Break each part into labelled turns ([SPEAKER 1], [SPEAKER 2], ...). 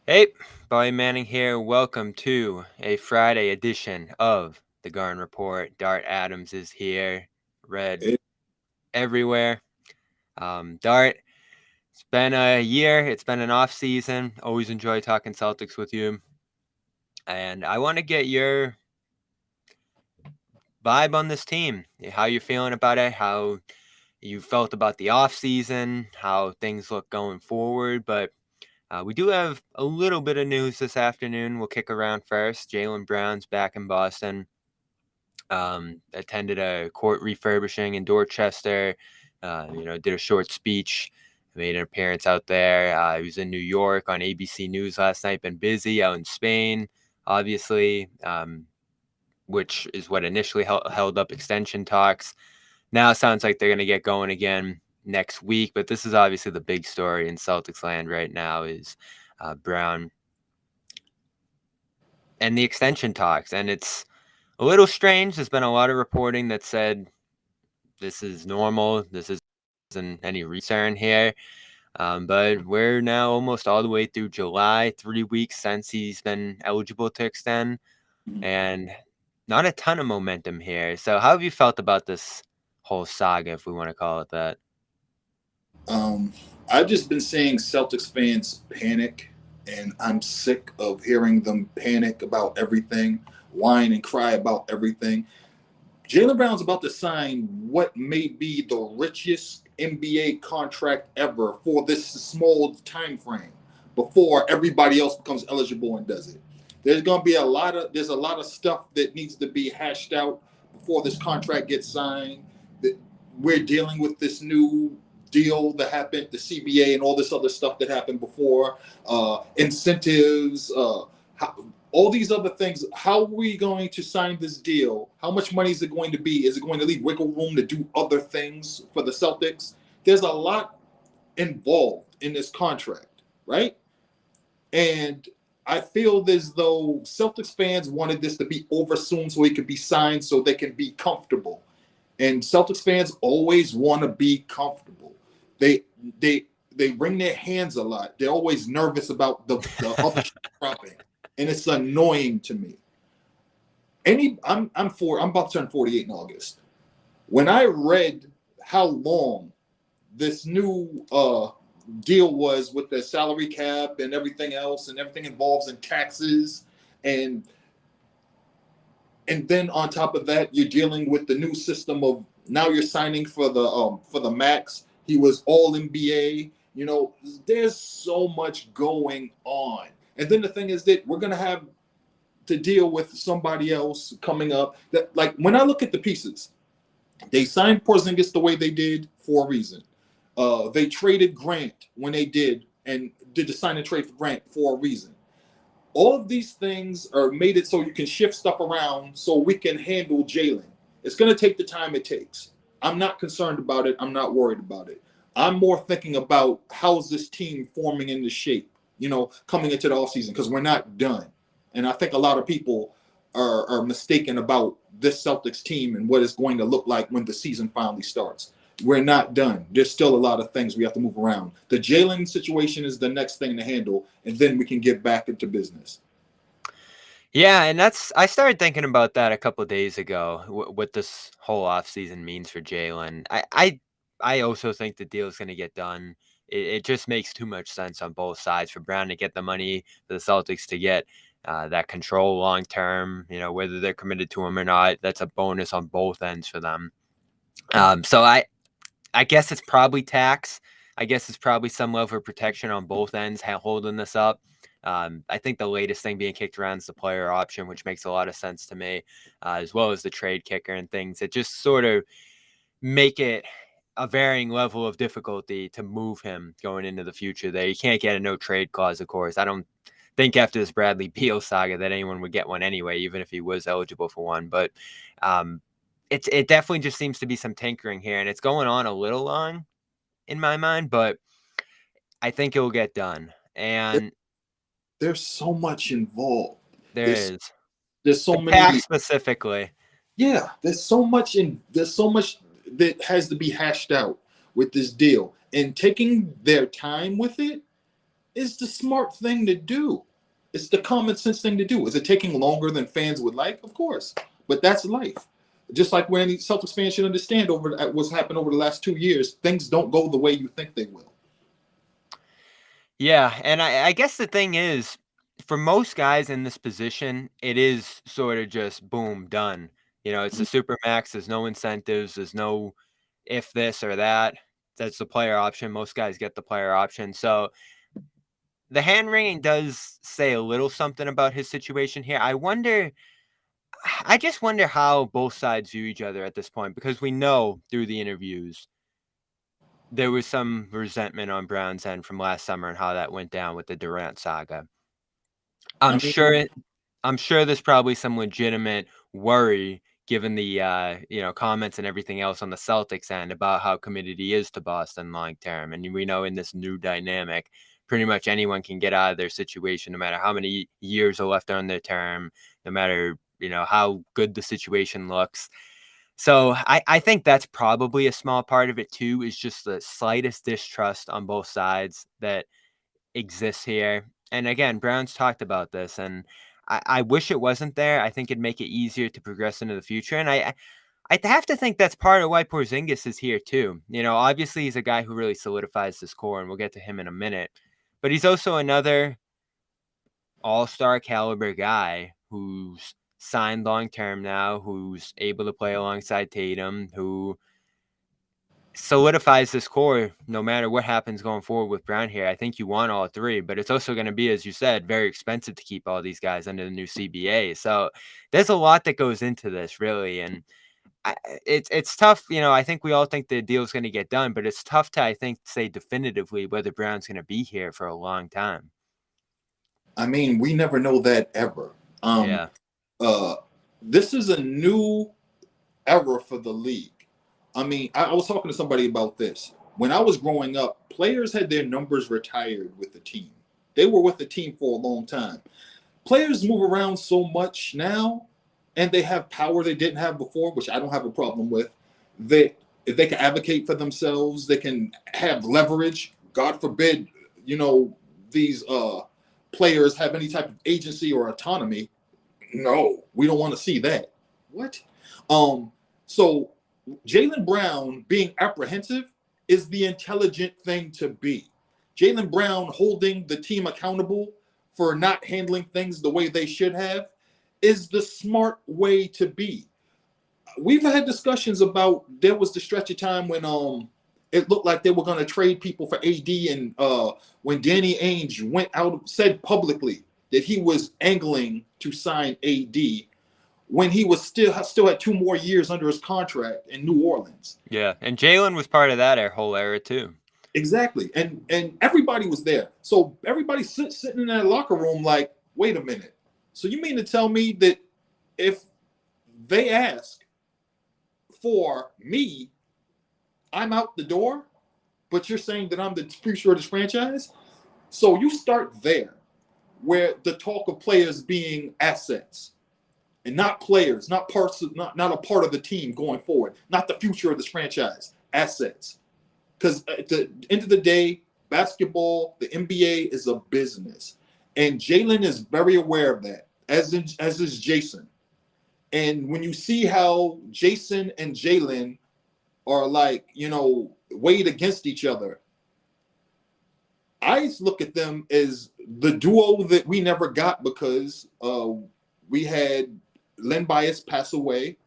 [SPEAKER 1] Hey, Bobby Manning here. Welcome to a Friday edition of the Garden Report. Dart Adams is here. Red
[SPEAKER 2] It,
[SPEAKER 1] everywhere. Dart, it's been a year. It's been an off season. Always enjoy talking Celtics with you. And I want to get your vibe on this team. How you're feeling about it, how you felt about the off season, how things look going forward. But we do have a little bit of news this afternoon. We'll kick around first. Jaylen Brown's back in Boston. Attended a court refurbishing in Dorchester. Did a short speech. Made an appearance out there. He was in New York on ABC News last night. Been busy out in Spain, obviously, which is what initially held up extension talks. Now it sounds like they're going to get going again next week. But this is obviously the big story in Celtics land right now is Brown and the extension talks. And it's a little strange. There's been a lot of reporting that said this is normal. This isn't any concern here. But we're now almost all the way through July, 3 weeks since he's been eligible to extend, and not a ton of momentum here. So how have you felt about this whole saga, if we want to call it that?
[SPEAKER 2] um, I've just been seeing Celtics fans panic, and I'm sick of hearing them panic about everything, whine and cry about everything. Jaylen Brown's about to sign what may be the richest NBA contract ever for this small time frame before everybody else becomes eligible and does it. There's a lot of stuff that needs to be hashed out before this contract gets signed. That we're dealing with this new deal that happened, the CBA and all this other stuff that happened before, incentives, all these other things. How are we going to sign this deal? How much money is it going to be? Is it going to leave wiggle room to do other things for the Celtics? There's a lot involved in this contract, right? And I feel as though Celtics fans wanted this to be over soon so it could be signed so they can be comfortable. And Celtics fans always want to be comfortable. They they they wring their hands a lot. They're always nervous about the other dropping, and it's annoying to me. I'm about to turn 48 in August. When I read how long this new deal was with the salary cap and everything involves in taxes, and and then on top of that, you're dealing with the new system of now you're signing for the max. He was all NBA. You know, there's so much going on. And then the thing is that we're gonna have to deal with somebody else coming up. That like when I look at the pieces, they signed Porzingis the way they did for a reason. They traded Grant when they did and did the sign and trade for Grant for a reason. All of these things are made it so you can shift stuff around so we can handle Jaylen. It's going to take the time it takes. I'm not concerned about it. I'm not worried about it. I'm more thinking about how's this team forming into shape, coming into the offseason because we're not done. And I think a lot of people are mistaken about this Celtics team and what it's going to look like when the season finally starts. We're not done. There's still a lot of things we have to move around. The Jaylen situation is the next thing to handle, and then we can get back into business.
[SPEAKER 1] Yeah, and I started thinking about that a couple of days ago, what this whole offseason means for Jaylen. I also think the deal is going to get done. It just makes too much sense on both sides for Brown to get the money, for the Celtics to get that control long term. Whether they're committed to him or not, that's a bonus on both ends for them. So I guess it's probably tax. I guess it's probably some level of protection on both ends holding this up. I think the latest thing being kicked around is the player option, which makes a lot of sense to me, as well as the trade kicker and things that just sort of make it a varying level of difficulty to move him going into the future there. You can't get a no trade clause, of course. I don't think after this Bradley Beal saga that anyone would get one anyway, even if he was eligible for one. But it definitely just seems to be some tinkering here, and it's going on a little long in my mind, but I think it will get done. And
[SPEAKER 2] There's so much involved.
[SPEAKER 1] there
[SPEAKER 2] There's
[SPEAKER 1] is
[SPEAKER 2] there's so
[SPEAKER 1] the tax
[SPEAKER 2] many.
[SPEAKER 1] specifically.
[SPEAKER 2] Yeah, there's so much that has to be hashed out with this deal, and taking their time with it. is the smart thing to do. It's the common sense thing to do. Is it taking longer than fans would like? Of course, but that's life. Just like when Celtics fans should understand over what's happened over the last 2 years, things don't go the way you think they will.
[SPEAKER 1] Yeah, and I guess the thing is, for most guys in this position, it is sort of just boom, done. It's the super max. There's no incentives. There's no if this or that. That's the player option. Most guys get the player option. So the hand wringing does say a little something about his situation here. I just wonder how both sides view each other at this point, because we know through the interviews there was some resentment on Brown's end from last summer and how that went down with the Durant saga.
[SPEAKER 2] I
[SPEAKER 1] I'm
[SPEAKER 2] mean,
[SPEAKER 1] sure I'm sure there's probably some legitimate worry given the comments and everything else on the Celtics end about how committed he is to Boston long term. And we know in this new dynamic, pretty much anyone can get out of their situation no matter how many years are left on their term, no matter how good the situation looks. So I think that's probably a small part of it too, is just the slightest distrust on both sides that exists here. And again, Brown's talked about this, and I wish it wasn't there. I think it'd make it easier to progress into the future. And I have to think that's part of why Porzingis is here too. Obviously he's a guy who really solidifies this core, and we'll get to him in a minute. But he's also another all-star caliber guy who's signed long term now, who's able to play alongside Tatum, who solidifies this core no matter what happens going forward with Brown here. I think you want all three, but it's also going to be, as you said, very expensive to keep all these guys under the new CBA. So there's a lot that goes into this, really. And it's tough. I think we all think the deal's going to get done, but it's tough to, I think, say definitively whether Brown's going to be here for a long time.
[SPEAKER 2] I mean, we never know that ever.
[SPEAKER 1] Yeah.
[SPEAKER 2] This is a new era for the league. I mean, I was talking to somebody about this. When I was growing up, players had their numbers retired with the team. They were with the team for a long time. Players move around so much now, and they have power they didn't have before, which I don't have a problem with. If they can advocate for themselves, they can have leverage. God forbid, these players have any type of agency or autonomy. No, we don't want to see that. What? So Jaylen Brown being apprehensive is the intelligent thing to be. Jaylen Brown holding the team accountable for not handling things the way they should have is the smart way to be. We've had discussions about, there was the stretch of time when it looked like they were going to trade people for AD, and when Danny Ainge went out, said publicly that he was angling to sign AD when he was still had 2 more years under his contract in New Orleans.
[SPEAKER 1] Yeah, and Jaylen was part of that whole era too.
[SPEAKER 2] Exactly, and everybody was there. So everybody sitting in that locker room like, wait a minute. So you mean to tell me that if they ask for me, I'm out the door, but you're saying that I'm the future of this franchise? So you start there, where the talk of players being assets and not players, not parts of, not a part of the team going forward, not the future of this franchise, assets. Because at the end of the day, basketball, the NBA is a business. And Jaylen is very aware of that, as is Jayson. And when you see how Jayson and Jaylen are like, weighed against each other, I look at them as the duo that we never got because we had Len Bias pass away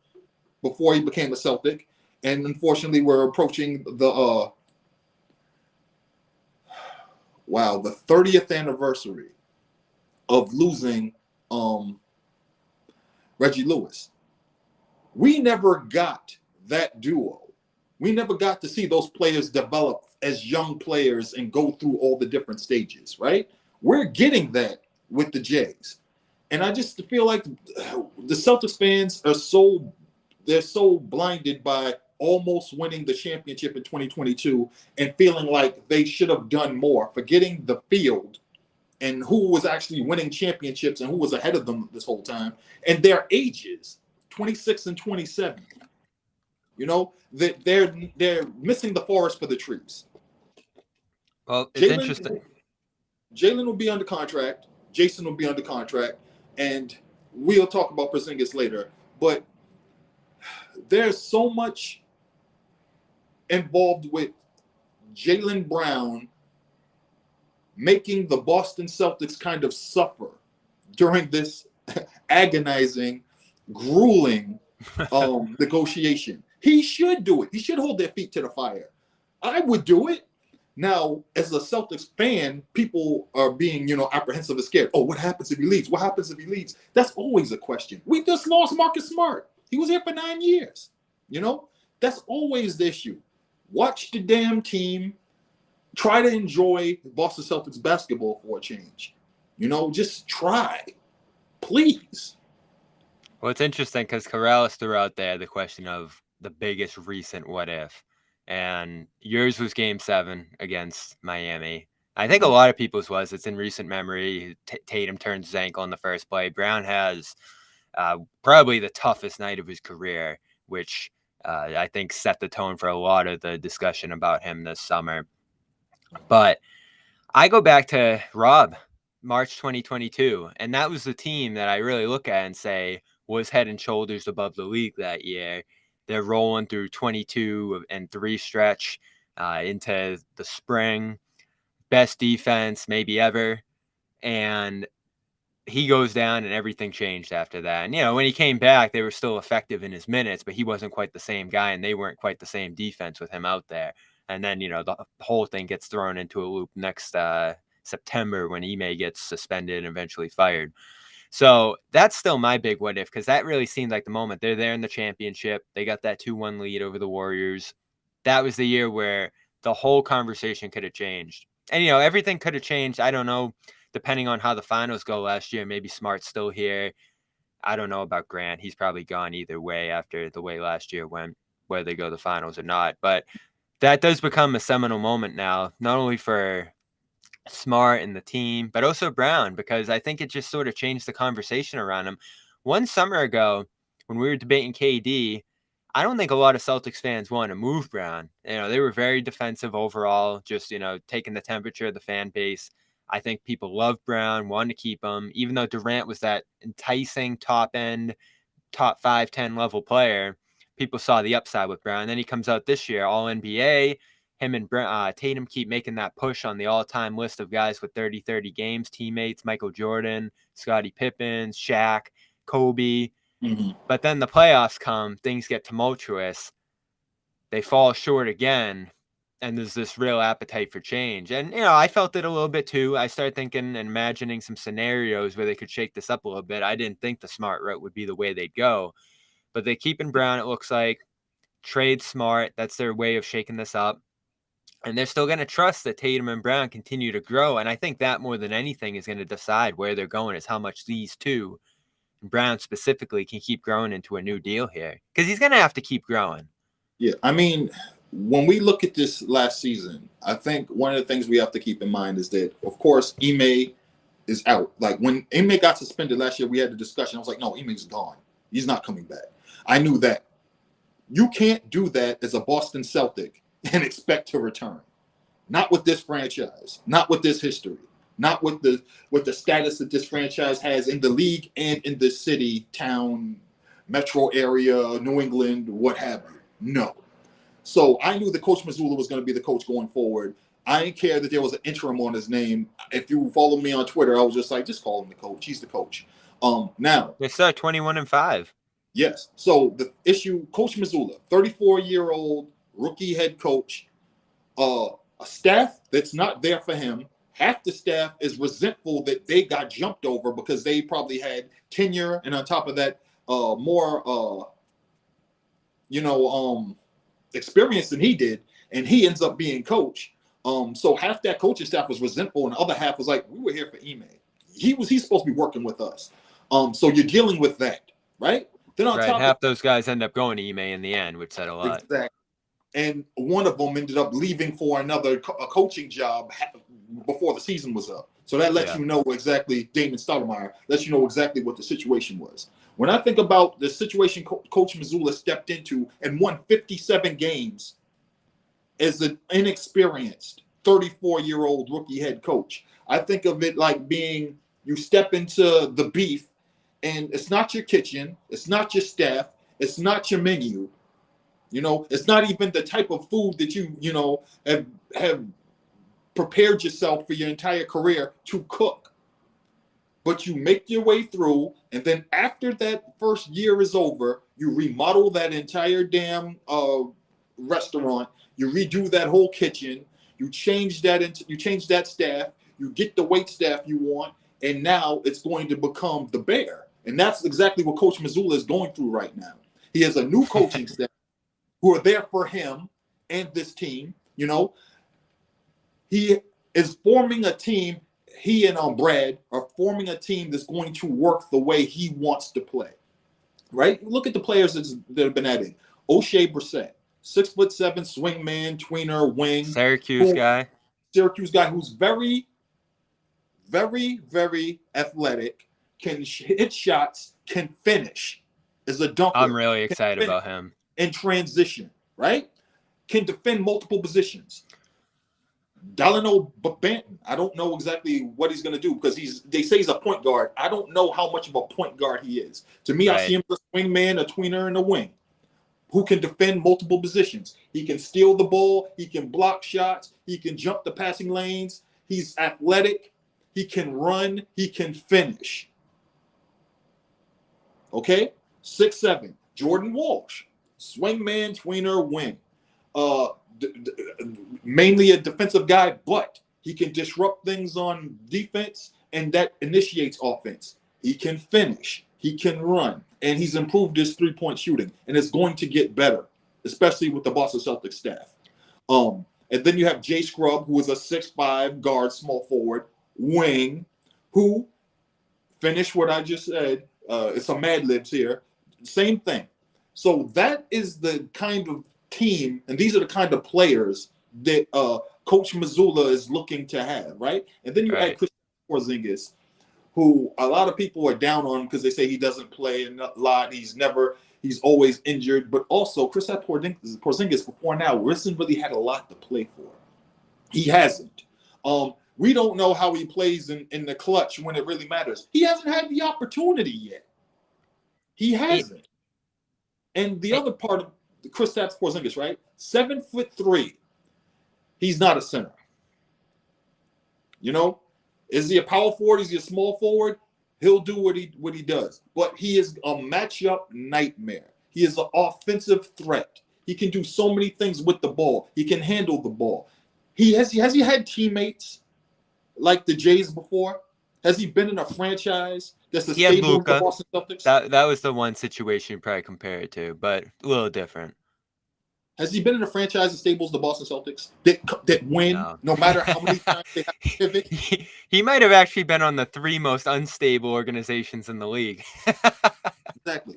[SPEAKER 2] before he became a Celtic. And unfortunately, we're approaching the 30th anniversary of losing Reggie Lewis. We never got that duo. We never got to see those players develop as young players and go through all the different stages, right? We're getting that with the Jays. And I just feel like the Celtics fans are so blinded by almost winning the championship in 2022 and feeling like they should have done more, forgetting the field and who was actually winning championships and who was ahead of them this whole time, and their ages, 26 and 27. That they're missing the forest for the trees.
[SPEAKER 1] Well, it's interesting.
[SPEAKER 2] Jaylen will be under contract. Jayson will be under contract. And we'll talk about Porzingis later. But there's so much involved with Jaylen Brown making the Boston Celtics kind of suffer during this agonizing, grueling negotiation. He should do it. He should hold their feet to the fire. I would do it. Now, as a Celtics fan, people are being, apprehensive and scared. Oh, what happens if he leaves? What happens if he leaves? That's always a question. We just lost Marcus Smart. He was here for 9 years. That's always the issue. Watch the damn team. Try to enjoy Boston Celtics basketball for a change. Just try. Please.
[SPEAKER 1] Well, it's interesting because Corrales threw out there the question of the biggest recent what if. And yours was Game 7 against Miami. I think a lot of people's was. It's in recent memory. Tatum turns his ankle in the first play. Brown has probably the toughest night of his career, which I think set the tone for a lot of the discussion about him this summer. But I go back to Rob, March 2022, and that was the team that I really look at and say was head and shoulders above the league that year. They're rolling through 22-3 stretch into the spring. Best defense maybe ever. And he goes down and everything changed after that. And, when he came back, they were still effective in his minutes, but he wasn't quite the same guy and they weren't quite the same defense with him out there. And then, the whole thing gets thrown into a loop next September when Ime gets suspended and eventually fired. So that's still my big what if, because that really seemed like the moment. They're there in the championship. They got that 2-1 lead over the Warriors. That was the year where the whole conversation could have changed. And, everything could have changed. I don't know, depending on how the finals go last year. Maybe Smart's still here. I don't know about Grant. He's probably gone either way after the way last year went, whether they go to the finals or not. But that does become a seminal moment now, not only for Smart and the team, but also Brown, because I think it just sort of changed the conversation around him. One summer ago, when we were debating KD, I don't think a lot of Celtics fans wanted to move Brown. They were very defensive overall, just, taking the temperature of the fan base. I think people loved Brown, wanted to keep him, even though Durant was that enticing top 5, 10 level player. People saw the upside with Brown. And then he comes out this year, all NBA. Him and Tatum keep making that push on the all-time list of guys with 30 games, teammates, Michael Jordan, Scottie Pippen, Shaq, Kobe.
[SPEAKER 2] Mm-hmm.
[SPEAKER 1] But then the playoffs come, things get tumultuous. They fall short again, and there's this real appetite for change. And, I felt it a little bit too. I started thinking and imagining some scenarios where they could shake this up a little bit. I didn't think the Smart route would be the way they'd go. But they keep in Brown, it looks like. Trade Smart, that's their way of shaking this up. And they're still going to trust that Tatum and Brown continue to grow. And I think that more than anything is going to decide where they're going, is how much these two, Brown specifically, can keep growing into a new deal here. Because he's going to have to keep growing.
[SPEAKER 2] Yeah, I mean, when we look at this last season, I think one of the things we have to keep in mind is that, of course, Ime is out. Like, when Ime got suspended last year, we had the discussion. I was like, no, Ime's gone. He's not coming back. I knew that. You can't do that as a Boston Celtic and expect to return. Not with this franchise, not with this history, not with the status that this franchise has in the league and in the city, town, metro area, New England, what have you. No. So I knew that Coach Mazzulla was going to be the coach going forward. I didn't care that there was an interim on his name. If you follow me on Twitter, I was just like, just call him the coach. He's the coach. Now
[SPEAKER 1] They start 21-5.
[SPEAKER 2] Yes. So the issue, Coach Mazzulla, 34-year-old rookie head coach, a staff that's not there for him. Half the staff is resentful that they got jumped over because they probably had tenure, and on top of that, more experience than he did, and he ends up being coach. So half that coaching staff was resentful, and the other half was like, we were here for Ime. He's supposed to be working with us. So you're dealing with that, right? Then on top
[SPEAKER 1] half those guys end up going to Ime in the end, which said a lot.
[SPEAKER 2] Exactly. And one of them ended up leaving for another coaching job before the season was up. So that lets you know exactly, Damon Stoudemire lets you know exactly what the situation was. When I think about the situation Coach Mazzulla stepped into and won 57 games as an inexperienced 34-year-old rookie head coach. I think of it like being you step into the beef, and it's not your kitchen, it's not your staff, it's not your menu. It's not even the type of food that have prepared yourself for your entire career to cook. But you make your way through, and then after that first year is over, you remodel that entire damn restaurant. You redo that whole kitchen. You change that staff. You get the wait staff you want, and now it's going to become the bear. And that's exactly what Coach Mazzulla is going through right now. He has a new coaching staff who are there for him and this team. He is forming a team. He and Brad are forming a team that's going to work the way he wants to play. Right? Look at the players that have been added. O'Shea Brissett, 6'7" swingman, tweener, wing.
[SPEAKER 1] Syracuse guy
[SPEAKER 2] who's very, very, very athletic, can hit shots, can finish, is a dunker.
[SPEAKER 1] I'm really excited about him.
[SPEAKER 2] In transition, right? Can defend multiple positions. Delano Banton, I don't know exactly what he's going to do because they say he's a point guard. I don't know how much of a point guard he is. To me, right. I see him as a swingman, a tweener, and a wing who can defend multiple positions. He can steal the ball. He can block shots. He can jump the passing lanes. He's athletic. He can run. He can finish. Okay? 6'7", Jordan Walsh, swingman, tweener, wing. Mainly a defensive guy, but he can disrupt things on defense, and that initiates offense. He can finish. He can run. And he's improved his three-point shooting, and it's going to get better, especially with the Boston Celtics staff. And then you have Jay Scrubb, who is a 6'5" guard, small forward, wing, who finished what I just said. It's some Mad Libs here. Same thing. So that is the kind of team, and these are the kind of players that Coach Mazzulla is looking to have, right? And then you add Porzingis, who a lot of people are down on because they say he doesn't play a lot. He's always injured. But also, Porzingis before now hasn't really had a lot to play for. He hasn't. We don't know how he plays in the clutch when it really matters. He hasn't had the opportunity yet. He hasn't. And the other part of Kristaps Porzingis, right? 7'3". He's not a center. Is he a power forward? Is he a small forward? He'll do what he does. But he is a matchup nightmare. He is an offensive threat. He can do so many things with the ball. He can handle the ball. Has he had teammates like the Jays before? Has he been in a franchise that's a stable with the Boston Celtics?
[SPEAKER 1] That was the one situation you probably compare it to, but a little different.
[SPEAKER 2] Has he been in a franchise that stables the Boston Celtics that win no matter how many times they have to pivot?
[SPEAKER 1] He might have actually been on the 3 most unstable organizations in the league.
[SPEAKER 2] Exactly.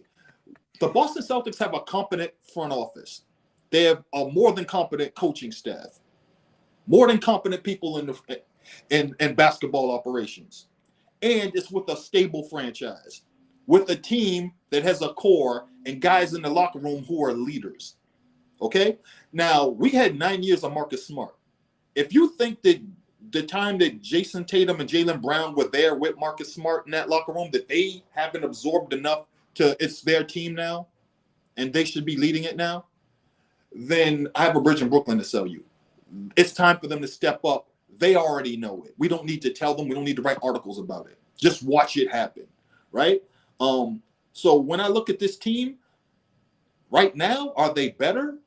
[SPEAKER 2] The Boston Celtics have a competent front office. They have a more than competent coaching staff, more than competent people in basketball operations. And it's with a stable franchise, with a team that has a core and guys in the locker room who are leaders. Okay? Now, we had 9 years of Marcus Smart. If you think that the time that Jayson Tatum and Jaylen Brown were there with Marcus Smart in that locker room, that they haven't absorbed enough to it's their team now, and they should be leading it now, then I have a bridge in Brooklyn to sell you. It's time for them to step up. They already know it. We don't need to tell them. We don't need to write articles about it. Just watch it happen, right? So when I look at this team right now, are they better?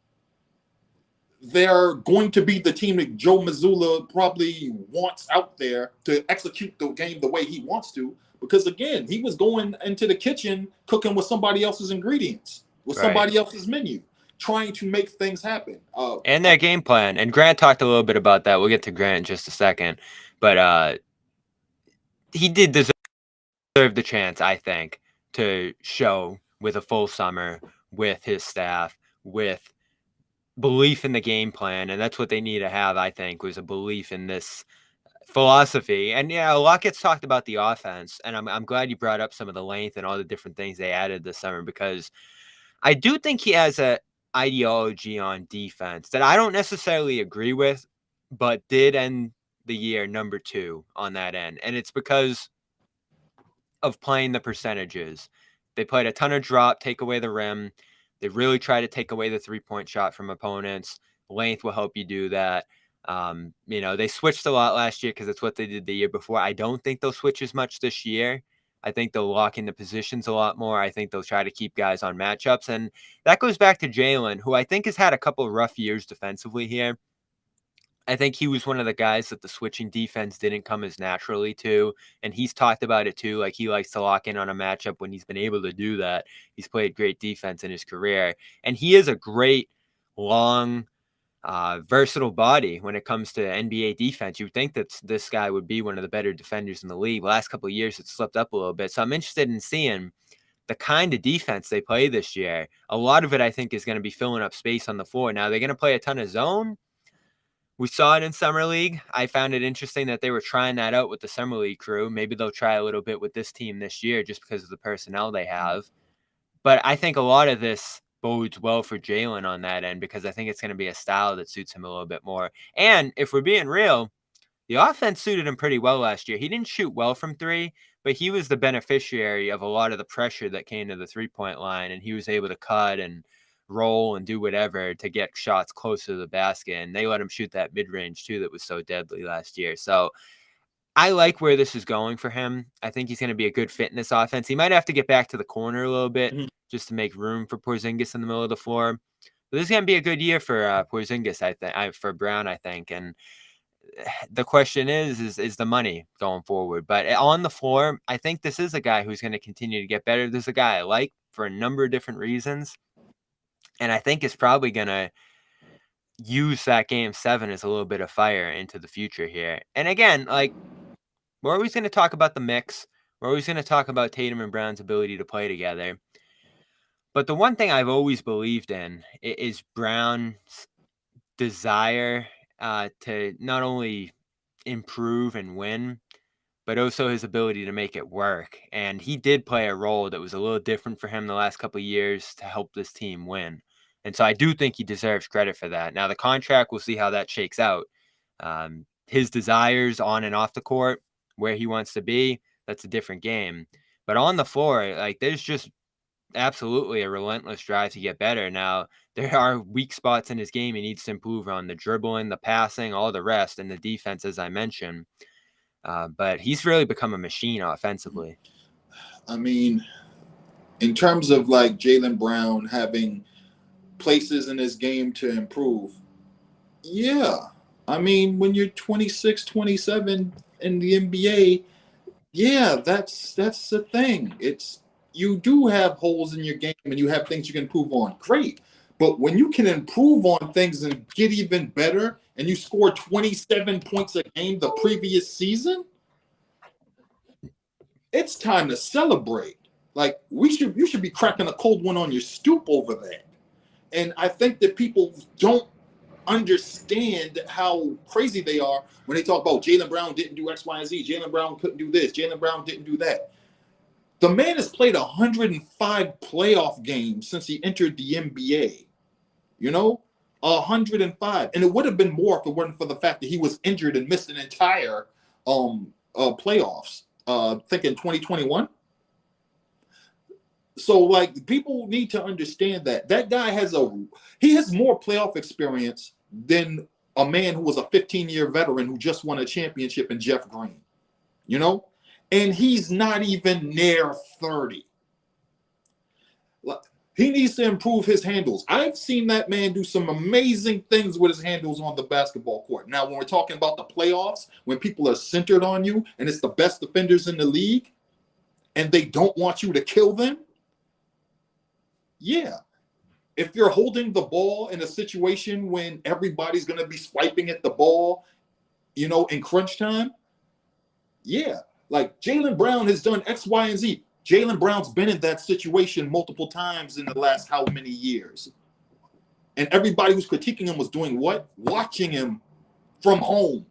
[SPEAKER 2] They're going to be the team that Joe Mazzulla probably wants out there to execute the game the way he wants to. Because, again, he was going into the kitchen cooking with somebody else's ingredients, with somebody else's menu, trying to make things happen.
[SPEAKER 1] And their game plan. And Grant talked a little bit about that. We'll get to Grant in just a second. But he did deserve the chance, I think, to show with a full summer, with his staff, with belief in the game plan. And that's what they need to have, I think, was a belief in this philosophy. And yeah, a lot gets talked about the offense, and I'm glad you brought up some of the length and all the different things they added this summer, because I do think he has a ideology on defense that I don't necessarily agree with, but did end the year number 2 on that end. And it's because of playing the percentages. They played a ton of drop, take away the rim. They really try to take away the 3-point shot from opponents. Length will help you do that. They switched a lot last year because it's what they did the year before. I don't think they'll switch as much this year. I think they'll lock in the positions a lot more. I think they'll try to keep guys on matchups. And that goes back to Jaylen, who I think has had a couple of rough years defensively here. I think he was one of the guys that the switching defense didn't come as naturally to. And he's talked about it too. Like, he likes to lock in on a matchup when he's been able to do that. He's played great defense in his career. And he is a great, long, versatile body when it comes to NBA defense. You would think that this guy would be one of the better defenders in the league. The last couple of years, it's slipped up a little bit. So I'm interested in seeing the kind of defense they play this year. A lot of it, I think, is going to be filling up space on the floor. Now, they're going to play a ton of zone. We saw it in Summer League. I found it interesting that they were trying that out with the Summer League crew. Maybe they'll try a little bit with this team this year just because of the personnel they have. But I think a lot of this bodes well for Jaylen on that end because I think it's going to be a style that suits him a little bit more. And if we're being real, the offense suited him pretty well last year. He didn't shoot well from 3, but he was the beneficiary of a lot of the pressure that came to the 3-point line, and he was able to cut and roll and do whatever to get shots close to the basket. And they let him shoot that mid-range too that was so deadly last year. So I like where this is going for him. I think he's going to be a good fit in this offense. He might have to get back to the corner a little bit just to make room for Porzingis in the middle of the floor. But this is going to be a good year for Porzingis, I think, for Brown, I think. And the question is the money going forward. But on the floor, I think this is a guy who's going to continue to get better. This is a guy I like for a number of different reasons. And I think it's probably going to use that Game 7 as a little bit of fire into the future here. And again, like, we're always going to talk about the mix. We're always going to talk about Tatum and Brown's ability to play together. But the one thing I've always believed in is Brown's desire to not only improve and win, but also his ability to make it work. And he did play a role that was a little different for him the last couple of years to help this team win. And so I do think he deserves credit for that. Now, the contract, we'll see how that shakes out. His desires on and off the court, where he wants to be, that's a different game. But on the floor, like, there's just absolutely a relentless drive to get better. Now, there are weak spots in his game he needs to improve on: the dribbling, the passing, all the rest, and the defense, as I mentioned. But he's really become a machine offensively.
[SPEAKER 2] I mean, in terms of like Jaylen Brown having places in his game to improve, yeah. I mean, when you're 26, 27 in the NBA, yeah, that's the thing. You do have holes in your game and you have things you can improve on. Great. But when you can improve on things and get even better and you score 27 points a game the previous season, it's time to celebrate. Like, you should be cracking a cold one on your stoop over that. And I think that people don't understand how crazy they are when they talk about Jaylen Brown didn't do X, Y, and Z. Jaylen Brown couldn't do this. Jaylen Brown didn't do that. The man has played 105 playoff games since he entered the NBA. 105. And it would have been more if it weren't for the fact that he was injured and missed an entire playoffs, I think in 2021. So, like, people need to understand that guy has more playoff experience than a man who was a 15-year veteran who just won a championship in Jeff Green, and he's not even near 30. He needs to improve his handles. I've seen that man do some amazing things with his handles on the basketball court. Now, when we're talking about the playoffs, when people are centered on you and it's the best defenders in the league and they don't want you to kill them, yeah. If you're holding the ball in a situation when everybody's going to be swiping at the ball, in crunch time, yeah. Like, Jaylen Brown has done X, Y, and Z. Jaylen Brown's been in that situation multiple times in the last how many years? And everybody who's critiquing him was doing what? Watching him from home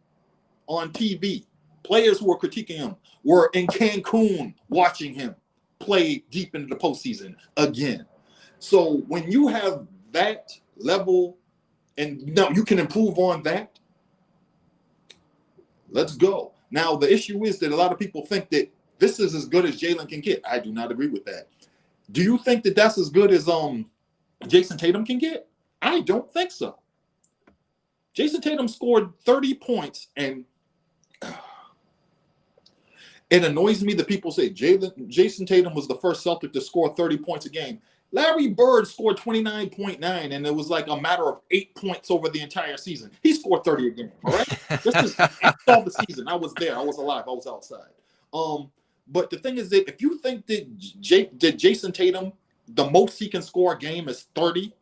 [SPEAKER 2] on TV. Players who were critiquing him were in Cancun watching him play deep into the postseason again. So when you have that level and now you can improve on that, Let's go. Now, the issue is that a lot of people think that this is as good as Jaylen can get. I do not agree with that. Do you think that that's as good as Jayson Tatum can get? I don't think so. Jayson Tatum scored 30 points, and it annoys me that people say Jayson Tatum was the first Celtic to score 30 points a game. Larry Bird scored 29.9, and it was like a matter of 8 points over the entire season. He scored 30 a game, all right? I saw the season. I was there. I was alive. I was outside. But the thing is that if you think that Jayson Tatum, the most he can score a game is 30,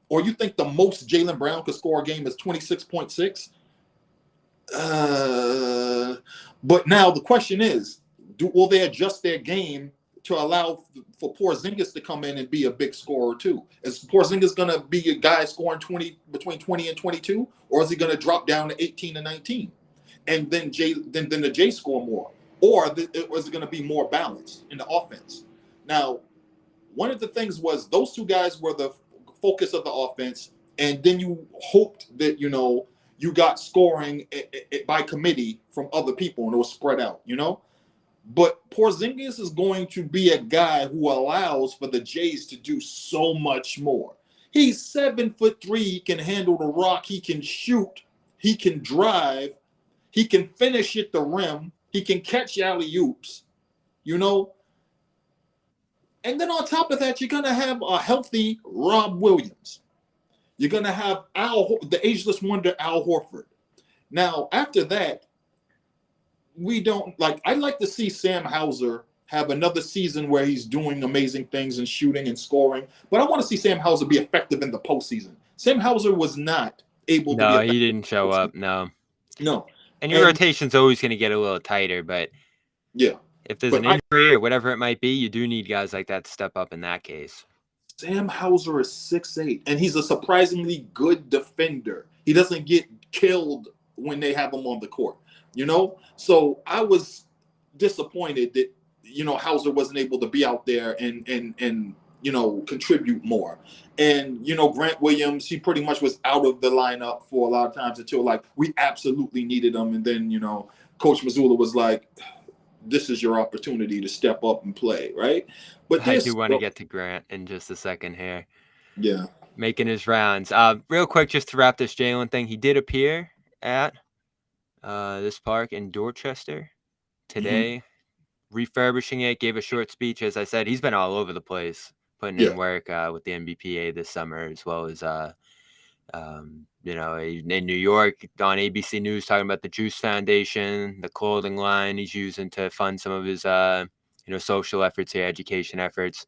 [SPEAKER 2] or you think the most Jaylen Brown could score a game is 26.6, but now the question is, will they adjust their game to allow for Porzingis to come in and be a big scorer too? Is Porzingis going to be a guy scoring between 20 and 22, or is he going to drop down to 18 and 19, and then the Jay score more, or is it going to be more balanced in the offense? Now, one of the things was those two guys were the focus of the offense, and then you hoped that you got scoring by committee from other people, and it was spread out, But Porzingis is going to be a guy who allows for the Jays to do so much more. He's 7'3". He can handle the rock. He can shoot. He can drive. He can finish at the rim. He can catch alley-oops, And then on top of that, you're going to have a healthy Rob Williams. You're going to have the ageless wonder Al Horford. Now, after that, I'd like to see Sam Hauser have another season where he's doing amazing things and shooting and scoring. But I want to see Sam Hauser be effective in the postseason. Sam Hauser was not able to be effective.
[SPEAKER 1] No, he didn't show up. No.
[SPEAKER 2] No.
[SPEAKER 1] And your rotation's always going to get a little tighter, but
[SPEAKER 2] yeah,
[SPEAKER 1] if there's an injury or whatever it might be, you do need guys like that to step up in that case.
[SPEAKER 2] Sam Hauser is 6'8", and he's a surprisingly good defender. He doesn't get killed when they have him on the court, So I was disappointed that, Hauser wasn't able to be out there and contribute more. And, Grant Williams, he pretty much was out of the lineup for a lot of times until, we absolutely needed him. And then, Coach Mazzulla was like, this is your opportunity to step up and play, right? But
[SPEAKER 1] I do want to get to Grant in just a second here.
[SPEAKER 2] Yeah.
[SPEAKER 1] Making his rounds. Real quick, just to wrap this Jaylen thing, he did appear at this park in Dorchester today, refurbishing it, gave a short speech. As I said, he's been all over the place, putting in work with the NBPA this summer, as well as, in New York on ABC News, talking about the Juice Foundation, the clothing line he's using to fund some of his, social efforts here, education efforts.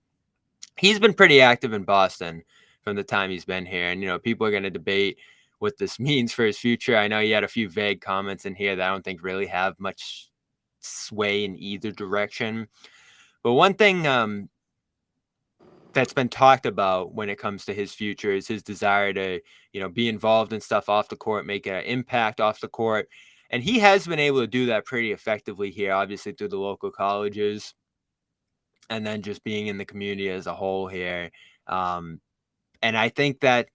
[SPEAKER 1] He's been pretty active in Boston from the time he's been here. And, people are going to debate what this means for his future. I know he had a few vague comments in here that I don't think really have much sway in either direction. But one thing that's been talked about when it comes to his future is his desire to, be involved in stuff off the court, make an impact off the court. And he has been able to do that pretty effectively here, obviously through the local colleges and then just being in the community as a whole here. And I think that's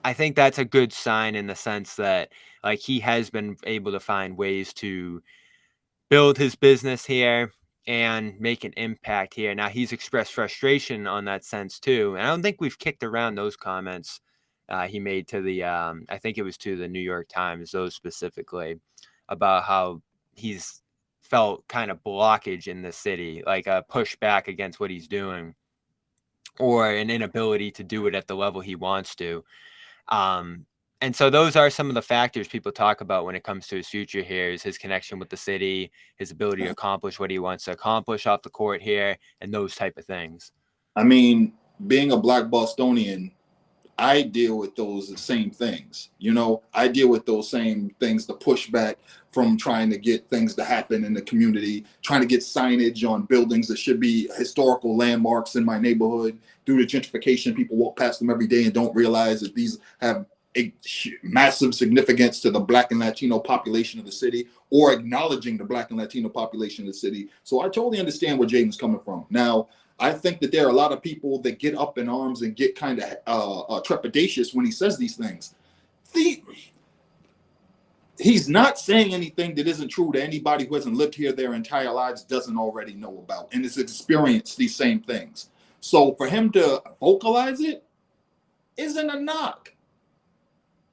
[SPEAKER 1] a good sign in the sense that he has been able to find ways to build his business here and make an impact here. Now, he's expressed frustration on that sense too. And I don't think we've kicked around those comments he made to the, I think it was to the New York Times, those specifically, about how he's felt kind of blockage in the city, like a pushback against what he's doing or an inability to do it at the level he wants to. And so those are some of the factors people talk about when it comes to his future here, is his connection with the city, his ability to accomplish what he wants to accomplish off the court here, and those type of things.
[SPEAKER 2] I mean, being a Black Bostonian, I deal with those same things. I deal with those same things, the pushback from trying to get things to happen in the community, trying to get signage on buildings that should be historical landmarks in my neighborhood. Due to gentrification, people walk past them every day and don't realize that these have a massive significance to the Black and Latino population of the city, or acknowledging the Black and Latino population of the city. So I totally understand where Jayden's coming from. Now, I think that there are a lot of people that get up in arms and get kind of trepidatious when he says these things. he's not saying anything that isn't true to anybody who hasn't lived here their entire lives doesn't already know about and has experienced these same things. So for him to vocalize it isn't a knock.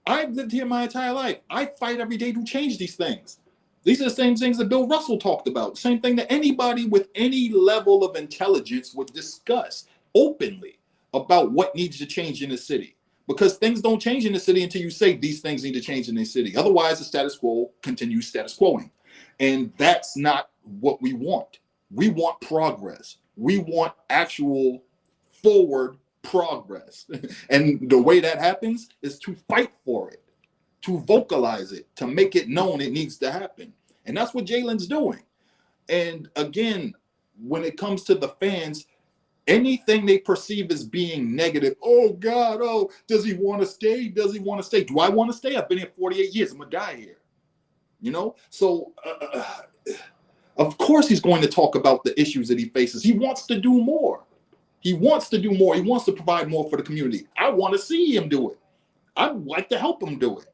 [SPEAKER 2] I've lived here my entire life. I fight every day to change these things. These are the same things that Bill Russell talked about. Same thing that anybody with any level of intelligence would discuss openly about what needs to change in the city. Because things don't change in the city until you say these things need to change in the city. Otherwise, the status quo continues status quoing. And that's not what we want. We want progress. We want actual forward progress. And the way that happens is to fight for it, to vocalize it, to make it known it needs to happen. And that's what Jaylen's doing. And again, when it comes to the fans, anything they perceive as being negative, oh God, oh, does he want to stay? Does he want to stay? Do I want to stay? I've been here 48 years. I'm going to die here. You know? So, of course, he's going to talk about the issues that he faces. He wants to do more. He wants to do more. He wants to provide more for the community. I want to see him do it. I'd like to help him do it.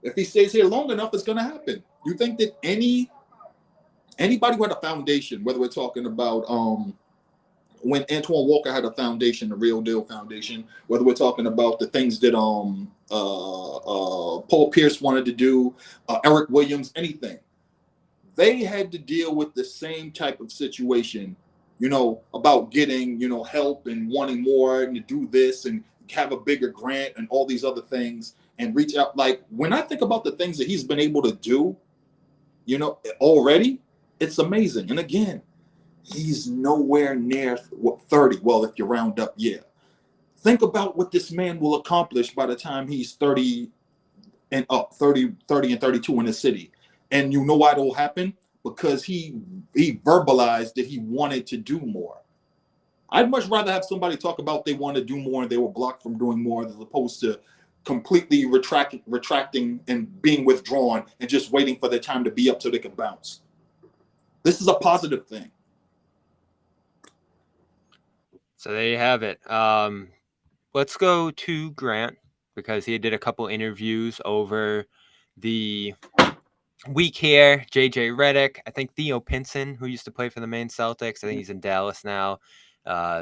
[SPEAKER 2] If he stays here long enough, it's going to happen. You think that anybody who had a foundation, whether we're talking about when Antoine Walker had a foundation, the Real Deal Foundation, whether we're talking about the things that Paul Pierce wanted to do, Eric Williams, anything, they had to deal with the same type of situation, about getting, help and wanting more and to do this and have a bigger grant and all these other things and reach out. Like when I think about the things that he's been able to do, already, it's amazing. And again, he's nowhere near 30. Well, if you round up, yeah. Think about what this man will accomplish by the time he's 30 and up, 30 and 32 in the city. And you know why it'll happen? Because he verbalized that he wanted to do more. I'd much rather have somebody talk about they want to do more and they were blocked from doing more as opposed to completely retracting and being withdrawn and just waiting for their time to be up so they can bounce. This is a positive thing.
[SPEAKER 1] So there you have it. Let's go to Grant because he did a couple interviews over the week here. JJ Redick, I think Theo Pinson, who used to play for the Maine Celtics. I think he's in Dallas now.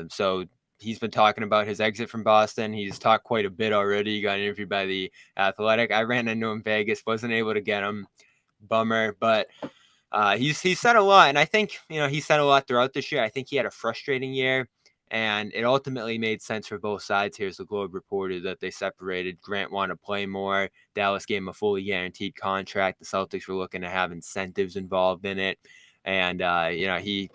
[SPEAKER 1] So he's been talking about his exit from Boston. He's talked quite a bit already. He got interviewed by The Athletic. I ran into him in Vegas, wasn't able to get him. Bummer, but he's said a lot, and I think he said a lot throughout this year. I think he had a frustrating year, and it ultimately made sense for both sides here. As the Globe reported that they separated. Grant wanted to play more. Dallas gave him a fully guaranteed contract. The Celtics were looking to have incentives involved in it, and he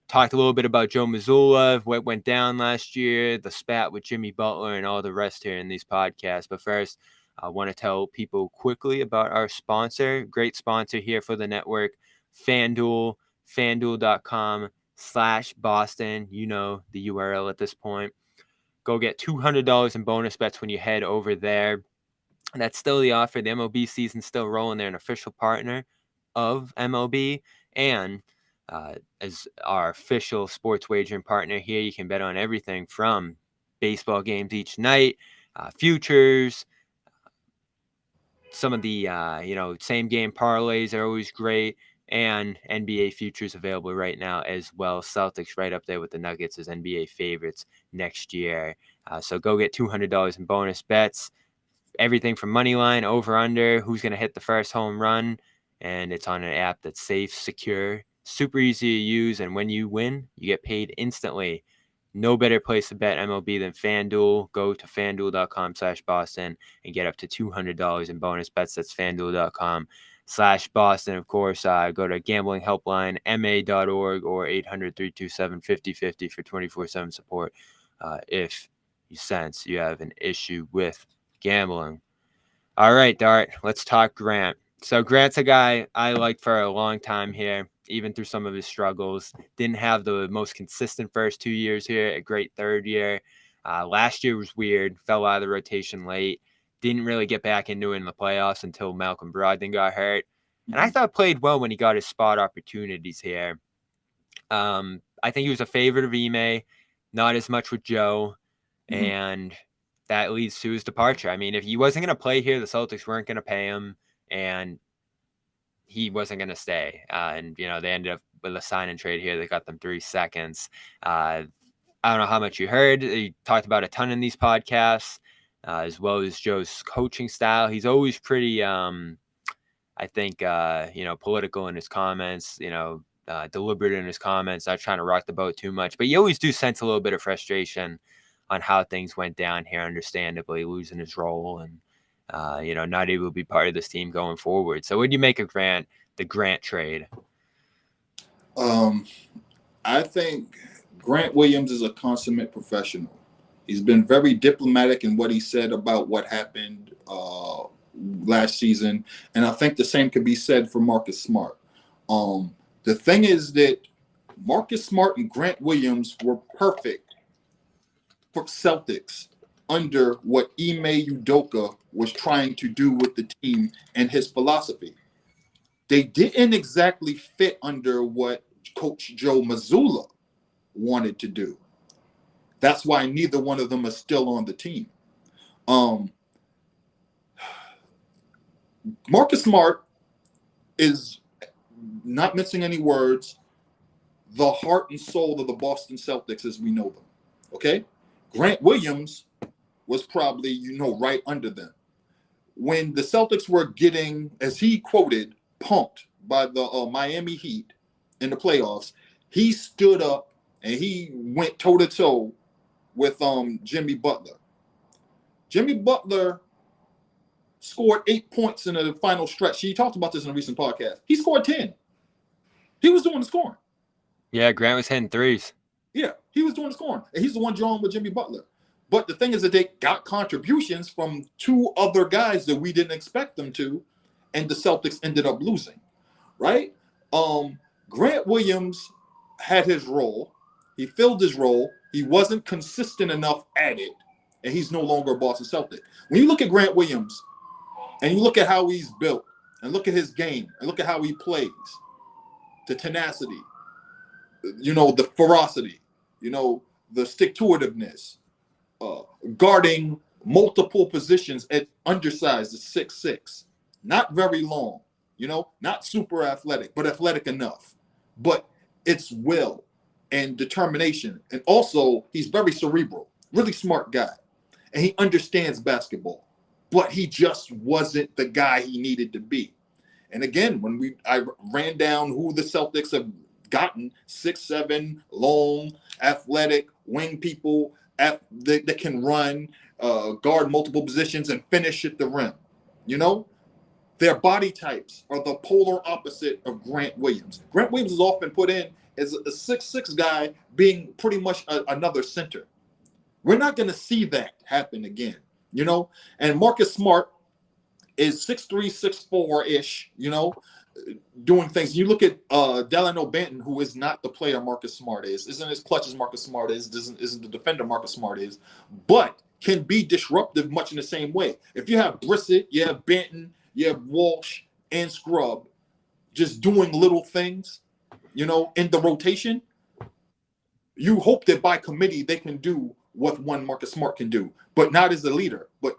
[SPEAKER 1] talked a little bit about Joe Mazzulla, what went down last year, the spat with Jimmy Butler, and all the rest here in these podcasts. But first, I want to tell people quickly about our sponsor, great sponsor here for the network, FanDuel, FanDuel.com/Boston. You know the URL at this point. Go get $200 in bonus bets when you head over there. And that's still the offer. The MLB season's still rolling. They're an official partner of MLB. And as our official sports wagering partner here, you can bet on everything from baseball games each night, futures, some of the same game parlays are always great, and NBA futures available right now as well. Celtics right up there with the Nuggets as NBA favorites next year. So go get $200 in bonus bets. Everything from money line, over under, who's going to hit the first home run, and it's on an app that's safe, secure, super easy to use, and when you win, you get paid instantly. No better place to bet MLB than FanDuel. Go to FanDuel.com/Boston and get up to $200 in bonus bets. That's FanDuel.com/Boston. Of course, go to Gambling Helpline, ma.org, or 800-327-5050 for 24/7 support if you sense you have an issue with gambling. All right, Dart, let's talk Grant. So Grant's a guy I liked for a long time here, even through some of his struggles. Didn't have the most consistent first 2 years here, a great third year. Last year was weird, fell out of the rotation late. Didn't really get back into it in the playoffs until Malcolm Brogdon got hurt. And I thought played well when he got his spot opportunities here. I think he was a favorite of Ime, not as much with Joe. And that leads to his departure. I mean, if he wasn't going to play here, the Celtics weren't going to pay him. And he wasn't going to stay. And, they ended up with a sign and trade here that got them 3 seconds. I don't know how much you heard. He talked about a ton in these podcasts, as well as Joe's coaching style. He's always pretty, I think, political in his comments, deliberate in his comments, not trying to rock the boat too much. But you always do sense a little bit of frustration on how things went down here, understandably, losing his role and, not able to be part of this team going forward. So what do you make of the Grant trade?
[SPEAKER 2] I think Grant Williams is a consummate professional. He's been very diplomatic in what he said about what happened last season, and I think the same could be said for Marcus Smart. The thing is that Marcus Smart and Grant Williams were perfect for Celtics under what Ime Udoka was trying to do with the team and his philosophy. They didn't exactly fit under what Coach Joe Mazzulla wanted to do. That's why neither one of them is still on the team. Marcus Smart is, not missing any words, the heart and soul of the Boston Celtics as we know them. Okay? Grant Williams was probably, right under them. When the Celtics were getting, as he quoted, pumped by the Miami Heat in the playoffs, he stood up and he went toe-to-toe with Jimmy Butler. Jimmy Butler scored 8 points in the final stretch. He talked about this in a recent podcast. He scored 10. He was doing the scoring.
[SPEAKER 1] Yeah, Grant was hitting threes.
[SPEAKER 2] Yeah, he was doing the scoring. And he's the one drawing with Jimmy Butler. But the thing is that they got contributions from 2 other guys that we didn't expect them to, and the Celtics ended up losing, right? Grant Williams had his role. He filled his role. He wasn't consistent enough at it, and he's no longer a Boston Celtic. When you look at Grant Williams and you look at how he's built and look at his game and look at how he plays, the tenacity, the ferocity, the stick-to-itiveness, guarding multiple positions at undersized at 6'6", not very long, not super athletic, but athletic enough. But it's will and determination. And also, he's very cerebral, really smart guy. And he understands basketball. But he just wasn't the guy he needed to be. And again, when I ran down who the Celtics have gotten, 6'7", long, athletic, wing people that can run, guard multiple positions, and finish at the rim. Their body types are the polar opposite of Grant Williams. Grant Williams is often put in as a 6'6" guy being pretty much another center. We're not going to see that happen again, And Marcus Smart is 6'3", 6'4"-ish, doing things. You look at Delano Banton, who is not the player Marcus Smart isn't as clutch as Marcus Smart isn't the defender Marcus Smart is, but can be disruptive much in the same way. If you have Brissett, you have Banton, you have Walsh and Scrub just doing little things, in the rotation, you hope that by committee they can do what one Marcus Smart can do, but not as a leader. But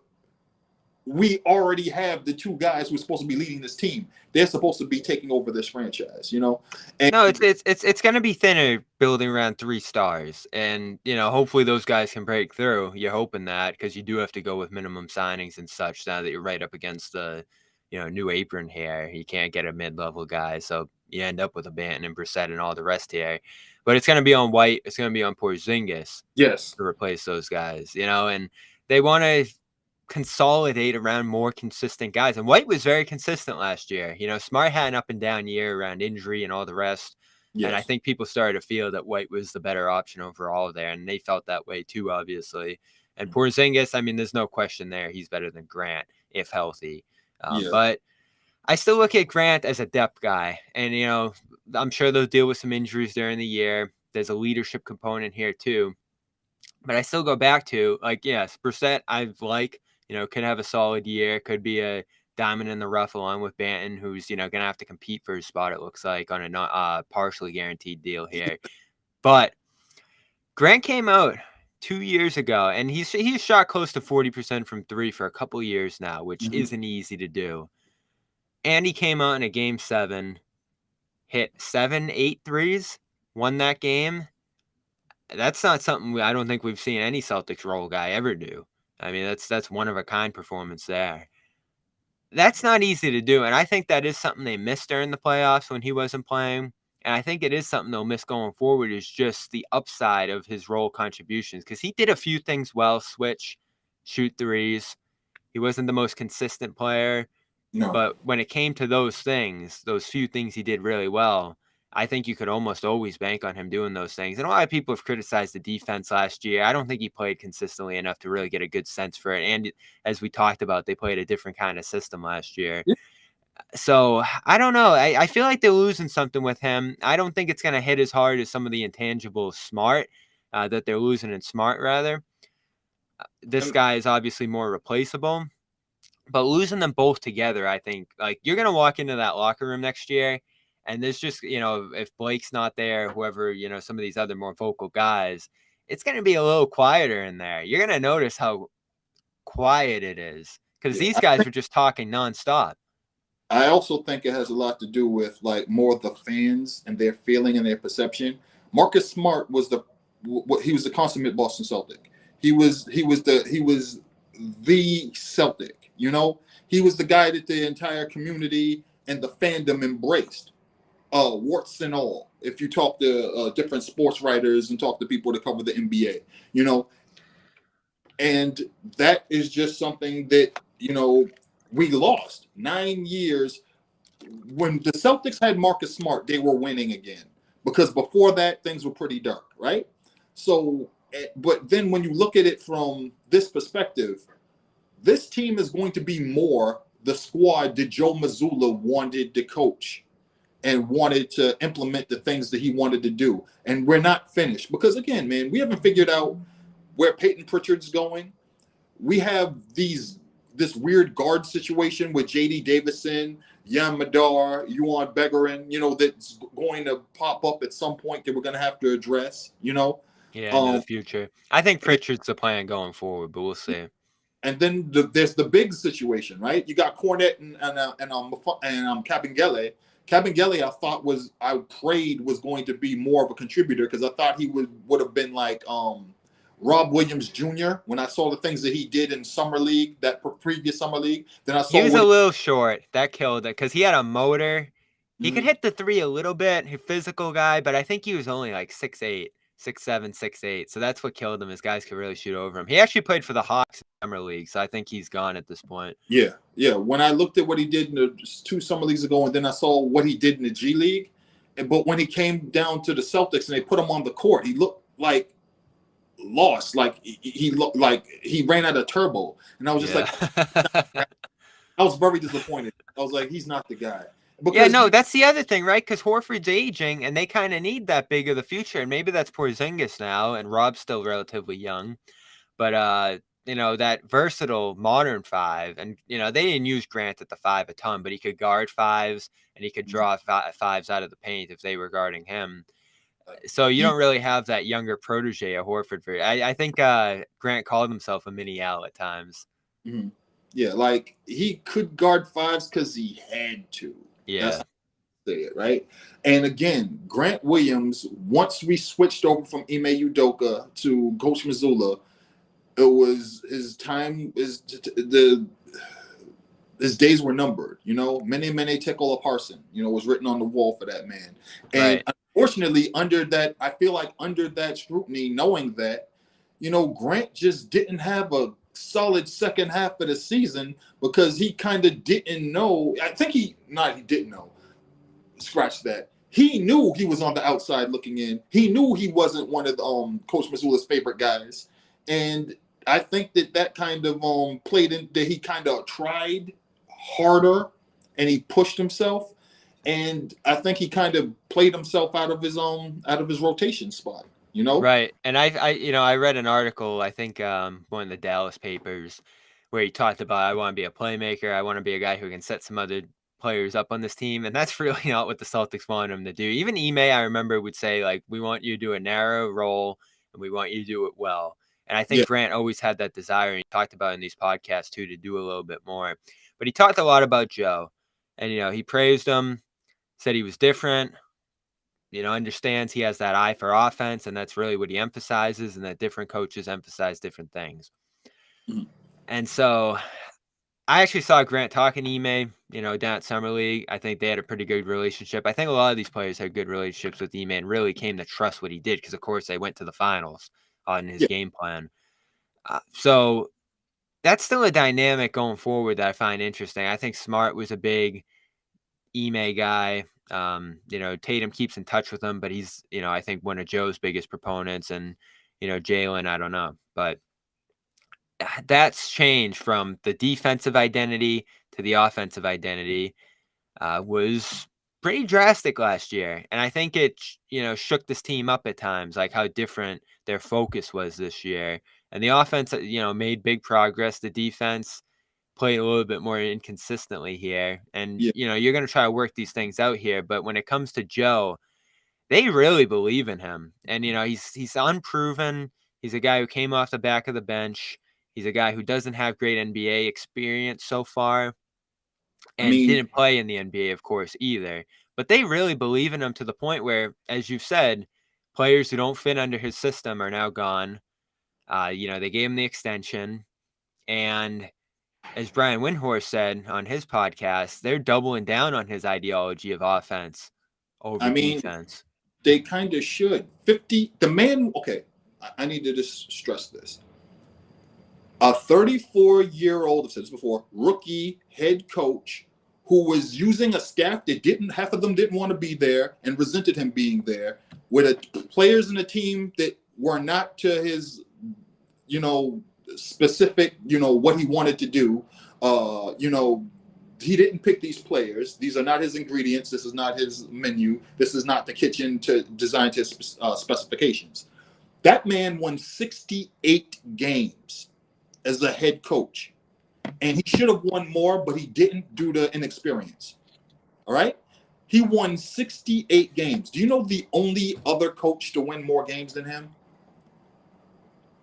[SPEAKER 2] we already have the 2 guys who are supposed to be leading this team. They're supposed to be taking over this franchise, And
[SPEAKER 1] no, it's going to be thinner building around 3 stars, and hopefully those guys can break through. You're hoping that because you do have to go with minimum signings and such now that you're right up against the new apron here. You can't get a mid-level guy, so you end up with a Banton and Brissett and all the rest here. But it's going to be on White. It's going to be on Porzingis.
[SPEAKER 2] Yes,
[SPEAKER 1] to replace those guys. And they want to consolidate around more consistent guys. And White was very consistent last year. Smart had an up and down year around injury and all the rest. Yes. And I think people started to feel that White was the better option overall there, and they felt that way too, obviously. And Porzingis, there's no question there. He's better than Grant if healthy. But I still look at Grant as a depth guy. And, I'm sure they'll deal with some injuries during the year. There's a leadership component here too. But I still go back to, yes, Brissett, could have a solid year, could be a diamond in the rough along with Banton, who's, going to have to compete for his spot, it looks like, on a not partially guaranteed deal here. But Grant came out 2 years ago, and he's shot close to 40% from 3 for a couple years now, which isn't easy to do. and he came out in a game 7, hit 7, 8 threes, won that game. That's not something I don't think we've seen any Celtics role guy ever do. I mean, that's one of a kind performance there. That's not easy to do, and I think that is something they missed during the playoffs when he wasn't playing. And I think it is something they'll miss going forward, is just the upside of his role contributions, because he did a few things well: switch, shoot threes. He wasn't the most consistent player,
[SPEAKER 2] No.
[SPEAKER 1] but when it came to those things, those few things he did really well, I think you could almost always bank on him doing those things. And a lot of people have criticized the defense last year. I don't think he played consistently enough to really get a good sense for it. And as we talked about, they played a different kind of system last year.
[SPEAKER 2] Yeah.
[SPEAKER 1] So I don't know. I feel like they're losing something with him. I don't think it's going to hit as hard as some of the intangibles Smart, that they're losing in Smart, rather. This guy is obviously more replaceable. But losing them both together, I think, like, you're going to walk into that locker room next year, and there's just, if Blake's not there, whoever, some of these other more vocal guys, it's going to be a little quieter in there. You're going to notice how quiet it is, because
[SPEAKER 2] Yeah.
[SPEAKER 1] these guys were just talking nonstop.
[SPEAKER 2] I also think it has a lot to do with like more of the fans and their feeling and their perception. Marcus Smart was he was the consummate Boston Celtic. He was the Celtic. He was the guy that the entire community and the fandom embraced, warts and all. If you talk to different sports writers and talk to people that cover the NBA, and that is just something that we lost 9 years. When the Celtics had Marcus Smart, they were winning again, because before that things were pretty dark, right? So, but then when you look at it from this perspective, this team is going to be more the squad that Joe Mazzulla wanted to coach and wanted to implement the things that he wanted to do. And we're not finished, because again, man, we haven't figured out where Peyton Pritchard's going. We have this weird guard situation with J.D. Davison, Jan Madar, Juan Begarin, that's going to pop up at some point that we're going to have to address,
[SPEAKER 1] Yeah, into the future. I think Pritchard's the plan going forward, but we'll see.
[SPEAKER 2] And then there's the big situation, right? You got Cornette and Kabengele. Kabengele, I prayed was going to be more of a contributor, because I thought he would have been like Rob Williams Jr. when I saw the things that he did in summer league, that previous summer league. Then I saw
[SPEAKER 1] he was a little short. That killed it, because he had a motor. He could
[SPEAKER 2] Mhm.
[SPEAKER 1] hit the three a little bit. He's a physical guy, but I think he was only like 6'8", 6'7", 6'8". So that's what killed him. His guys could really shoot over him. He actually played for the Hawks in the summer league, so I think he's gone at this point.
[SPEAKER 2] Yeah. When I looked at what he did in the 2 summer leagues ago, and then I saw what he did in the G League, but when he came down to the Celtics and they put him on the court, he looked like lost. Like he looked like he ran out of turbo, and I was just like, I was very disappointed. I was like, he's not the guy.
[SPEAKER 1] Yeah, no, that's the other thing, right? Because Horford's aging, and they kind of need that big of the future. And maybe that's Porzingis now, and Rob's still relatively young. But, that versatile modern 5, and, they didn't use Grant at the 5 a ton, but he could guard 5s, and he could draw 5s out of the paint if they were guarding him. So you don't really have that younger protege of Horford. I think Grant called himself a mini Al at times.
[SPEAKER 2] Mm-hmm. Yeah, like he could guard 5s because he had to.
[SPEAKER 1] Yeah.
[SPEAKER 2] That's how I say it, right? And again, Grant Williams, once we switched over from Ime Udoka to Coach Mazzulla, it was his time his days were numbered. Mene Tekel Parson, was written on the wall for that man. And unfortunately, under that scrutiny, knowing that, Grant just didn't have a solid second half of the season, because he kind of didn't know. I think he didn't know. Scratch that. He knew he was on the outside looking in. He knew he wasn't one of Coach Mazzulla's favorite guys, and I think that kind of played in that. He kind of tried harder and he pushed himself, and I think he kind of played himself out of his rotation spot.
[SPEAKER 1] Right. And I read an article, I think one of the Dallas papers, where he talked about, I want to be a playmaker. I want to be a guy who can set some other players up on this team. And that's really not what the Celtics want him to do. Even Ime, I remember, would say, like, we want you to do a narrow role and we want you to do it well. And I think Grant always had that desire, and he talked about in these podcasts too, to do a little bit more. But he talked a lot about Joe. And, he praised him, said he was different, understands he has that eye for offense, and that's really what he emphasizes, and that different coaches emphasize different things.
[SPEAKER 2] Mm-hmm.
[SPEAKER 1] And so I actually saw Grant talking to Ime, down at Summer League. I think they had a pretty good relationship. I think a lot of these players had good relationships with Ime and really came to trust what he did because, of course, they went to the finals on his game plan. So that's still a dynamic going forward that I find interesting. I think Smart was a big Ime guy. Tatum keeps in touch with him, but he's, I think one of Joe's biggest proponents. And, Jaylen, I don't know. But that's changed from the defensive identity to the offensive identity was pretty drastic last year. And I think it, shook this team up at times, like how different their focus was this year. And the offense, made big progress. The defense played a little bit more inconsistently here. And, you're going to try to work these things out here. But when it comes to Joe, they really believe in him. And, he's unproven. He's a guy who came off the back of the bench. He's a guy who doesn't have great NBA experience so far and didn't play in the NBA, of course, either. But they really believe in him to the point where, as you've said, players who don't fit under his system are now gone. They gave him the extension. And as Brian Windhorst said on his podcast, they're doubling down on his ideology of offense over defense.
[SPEAKER 2] They kind of should. I need to just stress this. A 34-year-old, I've said this before, rookie head coach who was using a staff that half of them didn't want to be there and resented him being there, with players in the team that were not to his, specific, what he wanted to do. He didn't pick these players. These are not his ingredients. This is not his menu. This is not the kitchen designed to his specifications. That man won 68 games as a head coach, and he should have won more, but he didn't due to inexperience. All right? He won 68 games. Do you know the only other coach to win more games than him?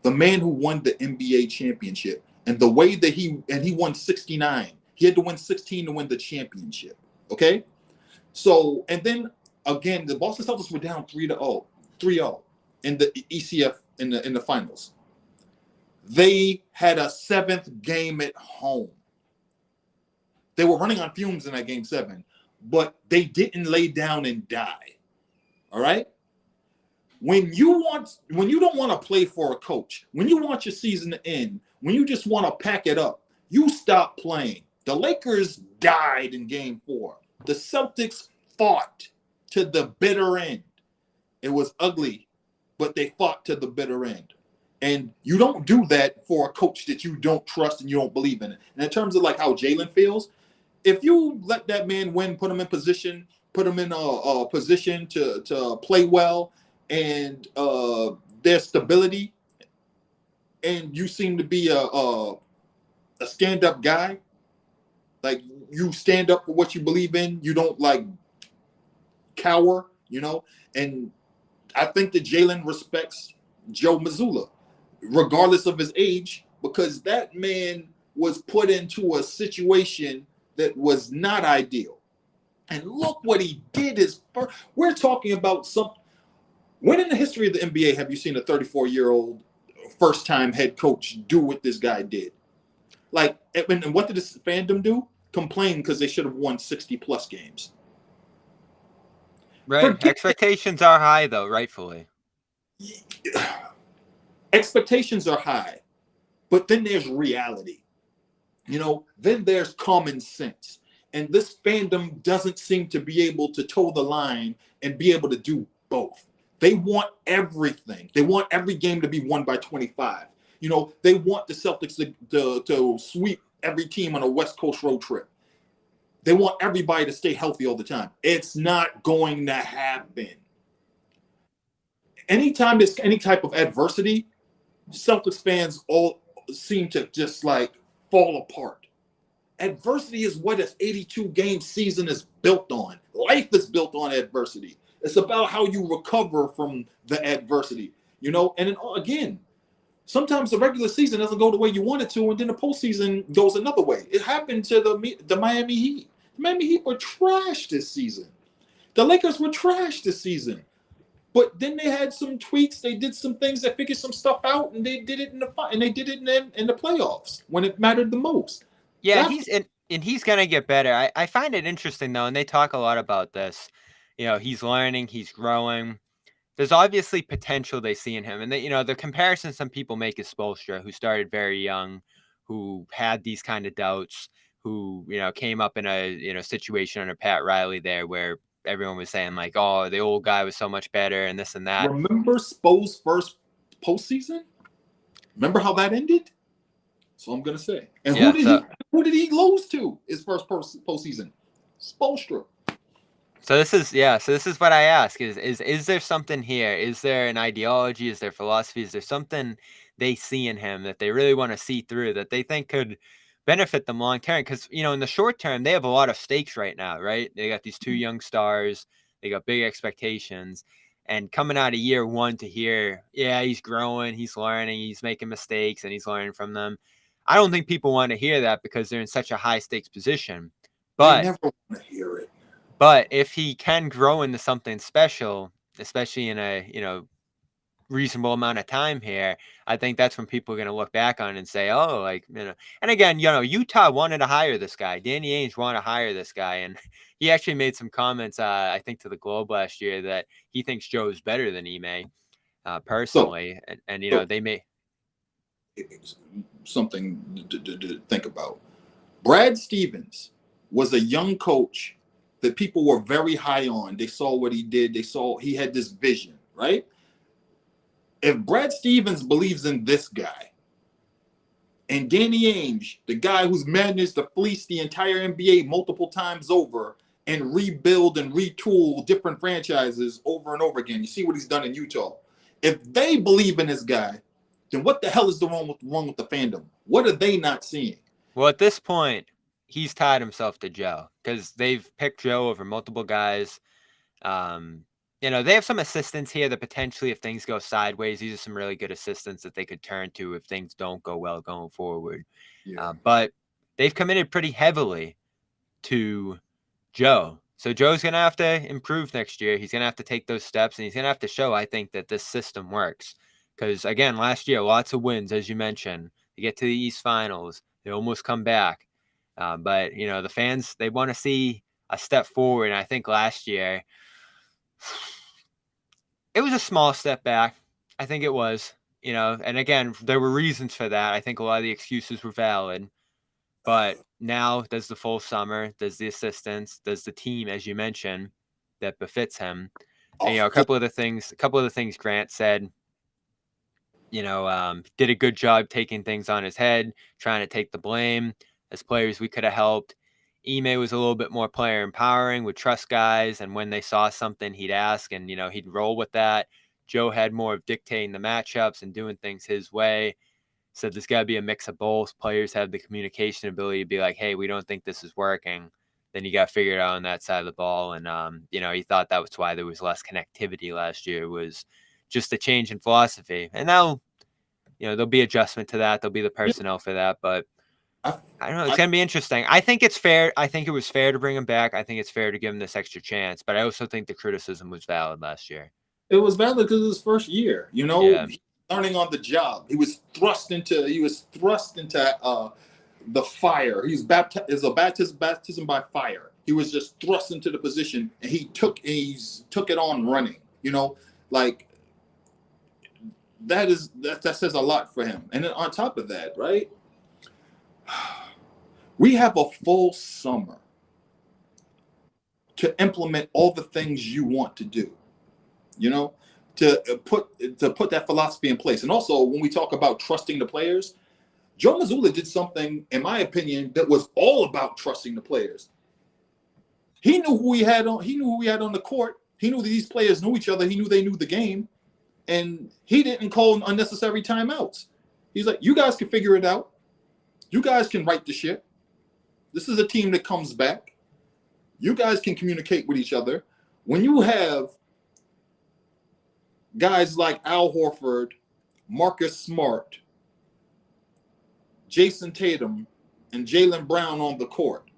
[SPEAKER 2] The man who won the NBA championship. And the way that he won 69. He had to win 16 to win the championship. Okay? So, and then again, the Boston Celtics were down 3-0 in the ECF in the finals. They had a 7th game at home. They were running on fumes in that game 7, but they didn't lay down and die. All right? When you don't want to play for a coach, when you want your season to end, when you just want to pack it up, you stop playing. The Lakers died in game 4. The Celtics fought to the bitter end. It was ugly, but they fought to the bitter end. And you don't do that for a coach that you don't trust and you don't believe in it. And in terms of like how Jaylen feels, if you let that man win, put him in a position to play well, and their stability, and you seem to be a stand-up guy, like you stand up for what you believe in, you don't like cower, and I think that Jaylen respects Joe Mazzulla, regardless of his age, because that man was put into a situation that was not ideal. And look what he did. We're talking about when in the history of the NBA have you seen a 34-year-old first-time head coach do what this guy did? Like, and what did this fandom do? Complain because they should have won 60-plus games.
[SPEAKER 1] Right. Expectations are high, though, rightfully.
[SPEAKER 2] Expectations are high, but then there's reality. Then there's common sense. And this fandom doesn't seem to be able to toe the line and be able to do both. They want everything. They want every game to be won by 25. They want the Celtics to sweep every team on a West Coast road trip. They want everybody to stay healthy all the time. It's not going to happen. Anytime there's any type of adversity, Celtics fans all seem to just like fall apart. Adversity is what an 82-game season is built on. Life is built on adversity. It's about how you recover from the adversity, and then, again, sometimes the regular season doesn't go the way you want it to, and then the postseason goes another way. It happened to the Miami Heat. The Miami Heat were trash this season. The Lakers were trash this season. But then they had some tweaks. They did some things that figured some stuff out, and they did it in the playoffs when it mattered the most.
[SPEAKER 1] Yeah,
[SPEAKER 2] That's
[SPEAKER 1] he's gonna get better. I find it interesting though, and they talk a lot about this. He's learning, he's growing. There's obviously potential they see in him, and the comparison some people make is Spoelstra, who started very young, who had these kind of doubts, who came up in a situation under Pat Riley there where everyone was saying like, oh, the old guy was so much better and this and that.
[SPEAKER 2] remember Spo's first postseason. Remember how that ended? So I'm gonna say. And
[SPEAKER 1] Yeah,
[SPEAKER 2] who did he lose to his first postseason? Spoelstra.
[SPEAKER 1] So this is what I ask is there something here? Is there an ideology? Is there philosophy? Is there something they see in him that they really want to see through that they think could benefit them long term? Because in the short term, they have a lot of stakes right now, right? They got these two young stars, they got big expectations. And coming out of year one to hear, yeah, he's growing, he's learning, he's making mistakes, and he's learning from them. I don't think people want to hear that because they're in such a high stakes position.
[SPEAKER 2] They
[SPEAKER 1] But
[SPEAKER 2] never want to hear it.
[SPEAKER 1] But if he can grow into something special, especially in a reasonable amount of time here, I think that's when people are going to look back on it and say, oh, And again, Utah wanted to hire this guy. Danny Ainge wanted to hire this guy, and he actually made some comments, I think, to the Globe last year that he thinks Joe's better than Ime, personally, and they may.
[SPEAKER 2] Something to think about. Brad Stevens was a young coach that people were very high on. They saw what he did. They saw he had this vision, right? If Brad Stevens believes in this guy and Danny Ainge, the guy who's managed to fleece the entire NBA multiple times over and rebuild and retool different franchises over and over again, you see what he's done in Utah. If they believe in this guy, then what the hell is wrong with the fandom? What are they not seeing?
[SPEAKER 1] Well, at this point, he's tied himself to Joe because they've picked Joe over multiple guys. They have some assistants here that potentially, if things go sideways, these are some really good assistants that they could turn to if things don't go well going forward.
[SPEAKER 2] Yeah.
[SPEAKER 1] But they've committed pretty heavily to Joe. So Joe's going to have to improve next year. He's going to have to take those steps, and he's going to have to show, I think, that this system works. Because, again, last year, lots of wins, as you mentioned. They get to the East Finals. They almost come back. But, the fans, they want to see a step forward. And I think last year, it was a small step back. I think it was, and again, there were reasons for that. I think a lot of the excuses were valid. But now there's the full summer, there's the assistants, there's the team, as you mentioned, that befits him. And, a couple of the things Grant said, did a good job taking things on his head, trying to take the blame. As players, we could have helped. Ime was a little bit more player empowering, would trust guys, and when they saw something, he'd ask, and he'd roll with that. Joe had more of dictating the matchups and doing ththings his way. So there's got to be a mix of both. Players have the communication ability to be like, hey, we don't think this is working. Then you got to figure it out on that side of the ball. And, he thought that was why there was less connectivity last year, was just a change in philosophy. And now, there'll be adjustment to that. There'll be the personnel for that. But I don't know. It's going to be interesting. I think it's fair. I think it was fair to bring him back. I think it's fair to give him this extra chance. But I also think the criticism was valid last year.
[SPEAKER 2] It was valid because it was his first year,
[SPEAKER 1] Yeah.
[SPEAKER 2] Learning on the job. He was thrust into the fire. He was baptized. It's a baptism by fire. He was just thrust into the position, and he took it on running. That says a lot for him. And then on top of that, right, we have a full summer to implement all the things you want to do. To put that philosophy in place. And also, when we talk about trusting the players, Joe Mazzulla did something, in my opinion, that was all about trusting the players. He knew who he had on the court. He knew that these players knew each other. He knew they knew the game. And he didn't call unnecessary timeouts. He's like, you guys can figure it out. You guys can right the ship. This is a team that comes back. You guys can communicate with each other. When you have guys like Al Horford, Marcus Smart, Jayson Tatum, and Jaylen Brown on the court,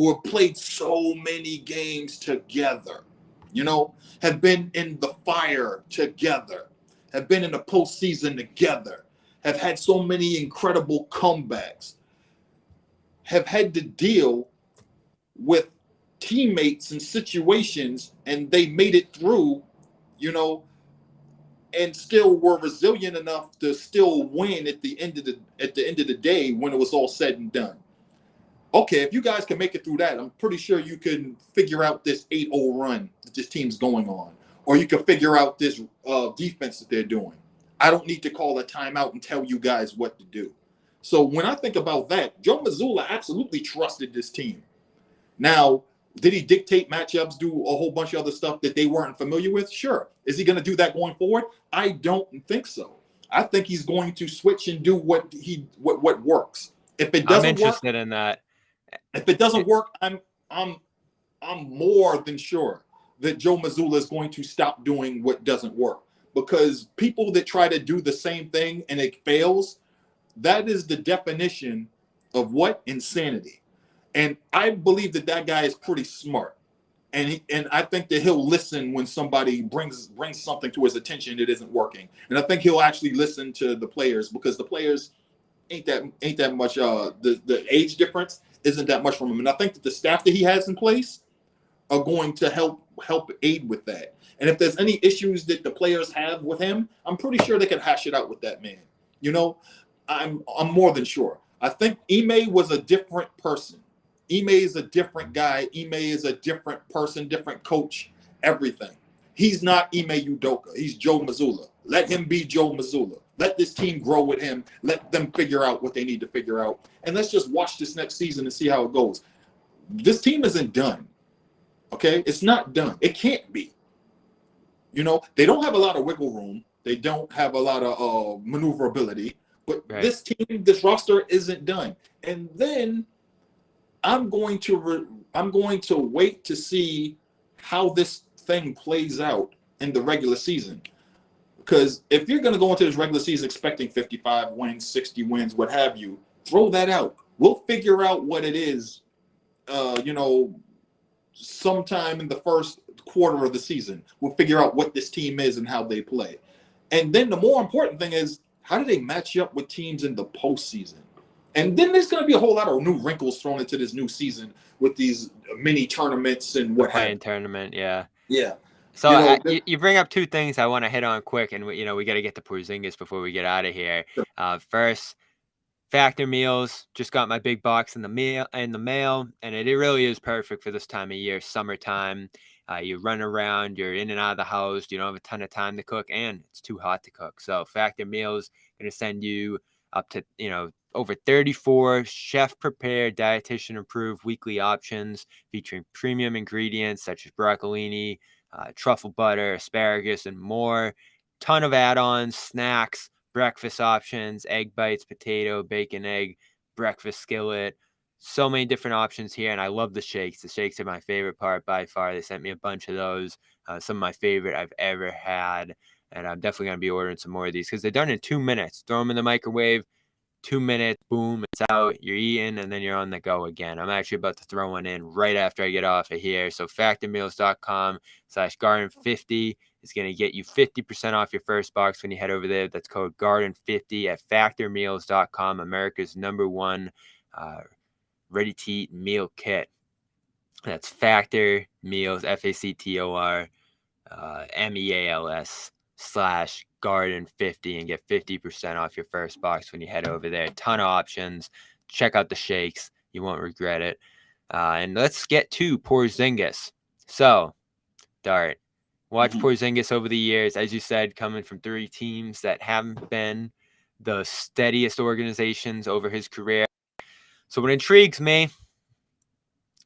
[SPEAKER 2] who have played so many games together, have been in the fire together, have been in the postseason together, have had so many incredible comebacks, have had to deal with teammates and situations, and they made it through, and still were resilient enough to still win at the end of the day when it was all said and done. Okay, if you guys can make it through that, I'm pretty sure you can figure out this 8-0 run that this team's going on, or you can figure out this defense that they're doing. I don't need to call a timeout and tell you guys what to do. So when I think about that, Joe Mazzulla absolutely trusted this team. Now, did he dictate matchups, do a whole bunch of other stuff that they weren't familiar with? Sure. Is he going to do that going forward? I don't think so. I think he's going to switch and do what works. If it doesn't
[SPEAKER 1] I'm interested in that.
[SPEAKER 2] If it doesn't work, I'm more than sure that Joe Mazzulla is going to stop doing what doesn't work, because people that try to do the same thing and it fails, that is the definition of what? Insanity. And I believe that guy is pretty smart, and I think that he'll listen when somebody brings something to his attention that isn't working, and I think he'll actually listen to the players, because the players ain't that much. The age difference isn't that much from him, and I think that the staff that he has in place are going to help aid with that. And if there's any issues that the players have with him, I'm pretty sure they can hash it out with that man. I'm more than sure. I think Ime was a different person. Ime is a different guy. Ime is a different person, different coach, everything. He's not Ime Udoka. He's Joe Mazzulla. Let him be Joe Mazzulla. Let this team grow with him. Let them figure out what they need to figure out. And let's just watch this next season and see how it goes. This team isn't done. Okay? It's not done. It can't be. They don't have a lot of wiggle room. They don't have a lot of maneuverability. But right. This roster isn't done. And then I'm going to wait to see how this thing plays out in the regular season. Because if you're going to go into this regular season expecting 55 wins, 60 wins, what have you, throw that out. We'll figure out what it is, sometime in the first quarter of the season. We'll figure out what this team is and how they play. And then the more important thing is, how do they match up with teams in the postseason? And then there's going to be a whole lot of new wrinkles thrown into this new season with these mini tournaments and what have you.
[SPEAKER 1] Tournament, yeah.
[SPEAKER 2] Yeah.
[SPEAKER 1] So you bring up two things I want to hit on quick, and we got to get to Porzingis before we get out of here. Sure. First, Factor Meals, just got my big box in the mail, and it really is perfect for this time of year, summertime. You run around, you're in and out of the house, you don't have a ton of time to cook, and it's too hot to cook. So Factor Meals going to send you up to over 34 chef-prepared, dietitian-approved weekly options featuring premium ingredients such as broccolini, truffle butter, asparagus, and more. Ton of add-ons, snacks, breakfast options, egg bites, potato, bacon, egg, breakfast skillet. So many different options here, and I love the shakes. The shakes are my favorite part by far. They sent me a bunch of those, some of my favorite I've ever had, and I'm definitely going to be ordering some more of these because they're done in 2 minutes. Throw them in the microwave, 2 minutes, boom, it's out, you're eating, and then you're on the go again. I'm actually about to throw one in right after I get off of here. So factormeals.com/garden50 is going to get you 50% off your first box when you head over there. That's code garden50 at factormeals.com, America's /1 ready-to-eat meal kit. That's Factor Meals, FACTOR MEALS/garden50 and get 50% off your first box when you head over there. Ton of options. Check out the shakes. You won't regret it. And let's get to Porzingis. So, Dart, watch Porzingis over the years, as you said, coming from 3 teams that haven't been the steadiest organizations over his career. So what intrigues me,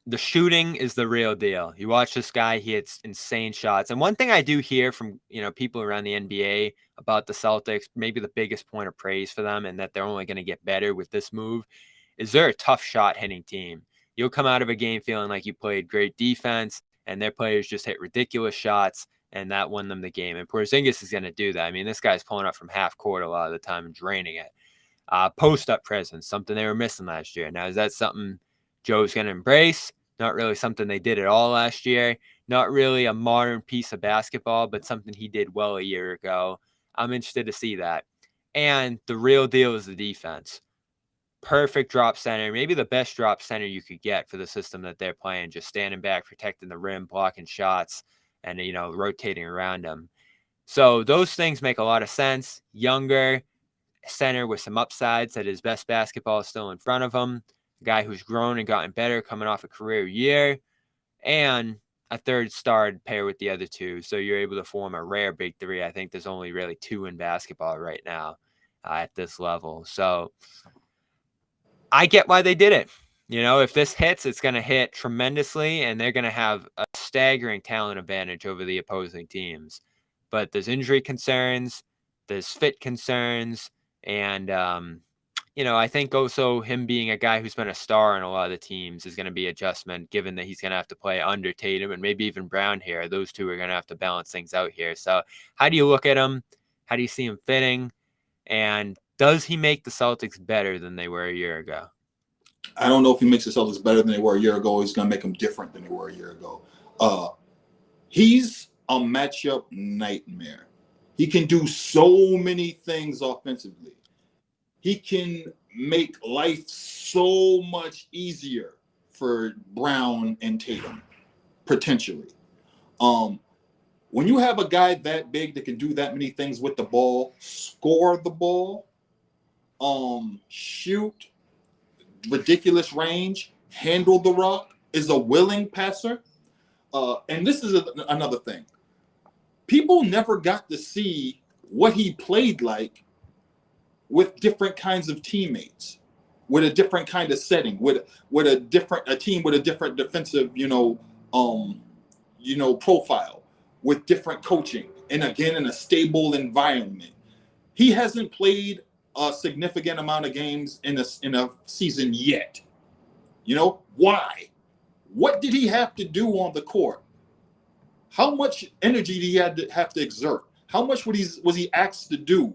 [SPEAKER 1] the shooting is the real deal. You watch this guy, he hits insane shots. And one thing I do hear from, people around the NBA about the Celtics, maybe the biggest point of praise for them and that they're only going to get better with this move, is they're a tough shot hitting team. You'll come out of a game feeling like you played great defense and their players just hit ridiculous shots and that won them the game. And Porzingis is going to do that. I mean, this guy's pulling up from half court a lot of the time and draining it. Post-up presence, something they were missing last year. Now, is that something Joe's going to embrace? Not really something they did at all last year. Not really a modern piece of basketball, but something he did well a year ago. I'm interested to see that. And the real deal is the defense. Perfect drop center, maybe the best drop center you could get for the system that they're playing, just standing back, protecting the rim, blocking shots, and, rotating around them. So those things make a lot of sense. Younger center with some upsides that his best basketball is still in front of him. A guy who's grown and gotten better coming off a career year. And a third star to pair with the other two. So you're able to form a rare big three. I think there's only really two in basketball right now at this level. So I get why they did it. If this hits, it's going to hit tremendously, and they're going to have a staggering talent advantage over the opposing teams. But there's injury concerns, there's fit concerns, and, I think also him being a guy who's been a star on a lot of the teams is going to be adjustment, given that he's going to have to play under Tatum and maybe even Brown here. Those two are going to have to balance things out here. So how do you look at him? How do you see him fitting? And does he make the Celtics better than they were a year ago?
[SPEAKER 2] I don't know if he makes the Celtics better than they were a year ago. He's going to make them different than they were a year ago. He's a matchup nightmare. He can do so many things offensively. He can make life so much easier for Brown and Tatum, potentially. When you have a guy that big that can do that many things with the ball, score the ball, shoot, ridiculous range, handle the rock, is a willing passer. And this is another thing. People never got to see what he played like with different kinds of teammates, with a different kind of setting, with a team with a different defensive, profile, with different coaching, and again in a stable environment. He hasn't played a significant amount of games in a season yet. Why? What did he have to do on the court? How much energy did he have to exert? How much was he asked to do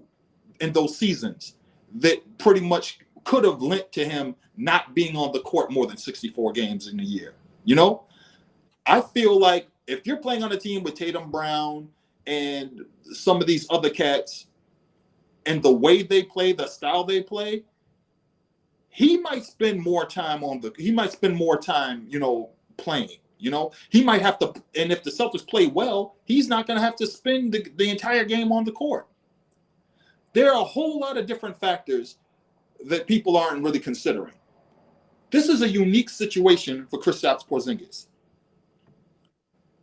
[SPEAKER 2] in those seasons that pretty much could have lent to him not being on the court more than 64 games in a year? I feel like if you're playing on a team with Tatum, Brown, and some of these other cats, and the way they play, the style they play, he might spend more time playing. He might have to, and if the Celtics play well, he's not going to have to spend the entire game on the court. There are a whole lot of different factors that people aren't really considering. This is a unique situation for Kristaps Porzingis.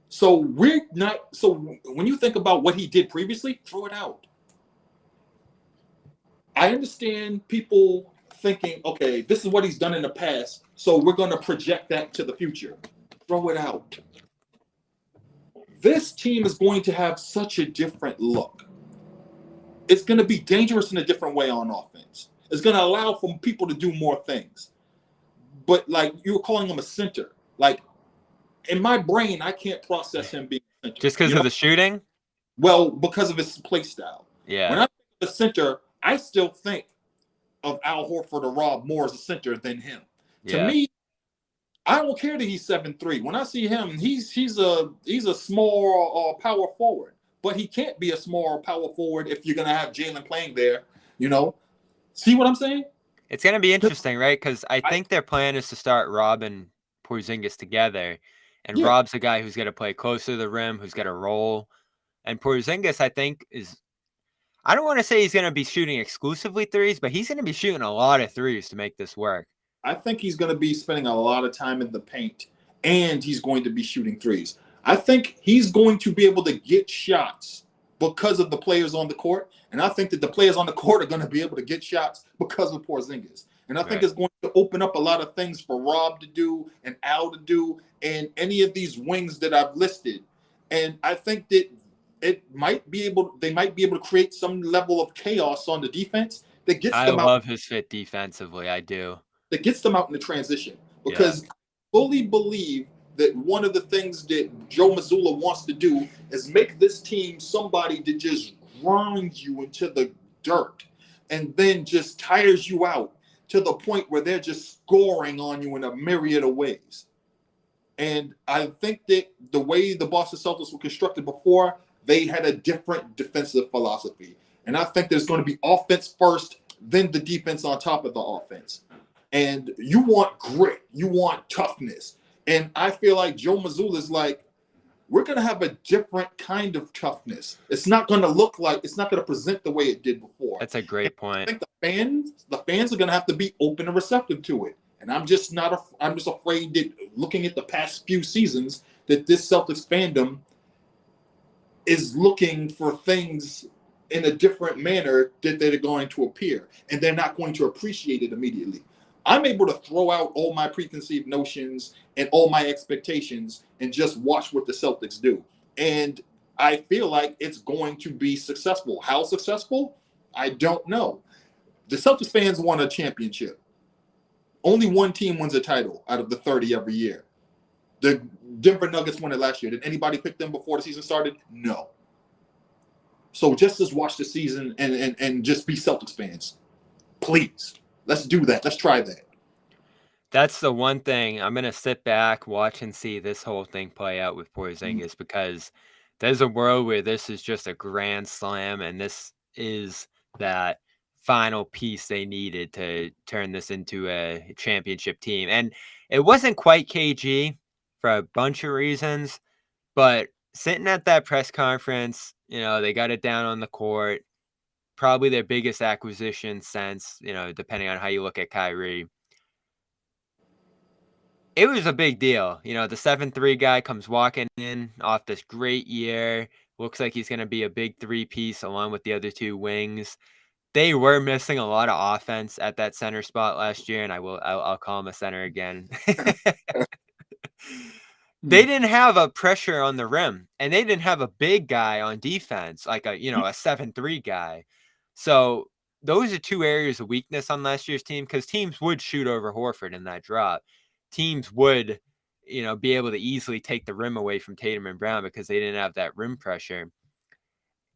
[SPEAKER 2] So when you think about what he did previously, throw it out. I understand people thinking, okay, this is what he's done in the past, so we're going to project that to the future. Throw it out. This team is going to have such a different look. It's going to be dangerous in a different way on offense. It's going to allow for people to do more things. But like you were calling him a center. Like in my brain, I can't process him being a center.
[SPEAKER 1] Just because of the shooting?
[SPEAKER 2] Well, because of his play style.
[SPEAKER 1] Yeah.
[SPEAKER 2] When I think of a center, I still think of Al Horford or Rob Moore as a center than him.
[SPEAKER 1] Yeah.
[SPEAKER 2] To me, I don't care that he's 7'3". When I see him, he's a small power forward. But he can't be a small power forward if you're going to have Jaylen playing there, See what I'm saying?
[SPEAKER 1] It's going to be interesting, right? Because I think their plan is to start Rob and Porzingis together. And Rob's a guy who's going to play closer to the rim, who's got to roll. And Porzingis, I think, I don't want to say he's going to be shooting exclusively threes, but he's going to be shooting a lot of threes to make this work.
[SPEAKER 2] I think he's going to be spending a lot of time in the paint, and he's going to be shooting threes. I think he's going to be able to get shots because of the players on the court, and I think that the players on the court are going to be able to get shots because of Porzingis. And I think it's going to open up a lot of things for Rob to do and Al to do and any of these wings that I've listed. And I think that they might be able to create some level of chaos on the defense that gets them out.
[SPEAKER 1] I love his fit defensively. I do.
[SPEAKER 2] That gets them out in the transition because I fully believe that one of the things that Joe Mazzulla wants to do is make this team somebody that just grinds you into the dirt and then just tires you out to the point where they're just scoring on you in a myriad of ways. And I think that the way the Boston Celtics were constructed before, they had a different defensive philosophy. And I think there's going to be offense first, then the defense on top of the offense. And you want grit, you want toughness. And I feel like Joe Mazzulla is like, we're going to have a different kind of toughness. It's not going to look like, it's not going to present the way it did before.
[SPEAKER 1] That's a great
[SPEAKER 2] I
[SPEAKER 1] point.
[SPEAKER 2] think the fans are going to have to be open and receptive to it. And I'm just afraid that looking at the past few seasons that this Celtics fandom is looking for things in a different manner that they're going to appear, and they're not going to appreciate it immediately. I'm able to throw out all my preconceived notions and all my expectations and just watch what the Celtics do. And I feel like it's going to be successful. How successful? I don't know. The Celtics fans won a championship. Only one team wins a title out of the 30 every year. The Denver Nuggets won it last year. Did anybody pick them before the season started? No. So just watch the season and just be Celtics fans. Please. Let's do that. Let's try that.
[SPEAKER 1] That's the one thing I'm going to sit back, watch and see this whole thing play out with Porzingis, because there's a world where this is just a grand slam, and this is that final piece they needed to turn this into a championship team. And it wasn't quite KG for a bunch of reasons, but sitting at that press conference, they got it down on the court, probably their biggest acquisition since, depending on how you look at Kyrie. It was a big deal. The 7-3 guy comes walking in off this great year. Looks like he's going to be a big three-piece along with the other two wings. They were missing a lot of offense at that center spot last year, and I'll call him a center again. They didn't have a pressure on the rim, and they didn't have a big guy on defense, like a 7-3 guy. So those are two areas of weakness on last year's team, because teams would shoot over Horford in that drop. Teams would, be able to easily take the rim away from Tatum and Brown because they didn't have that rim pressure.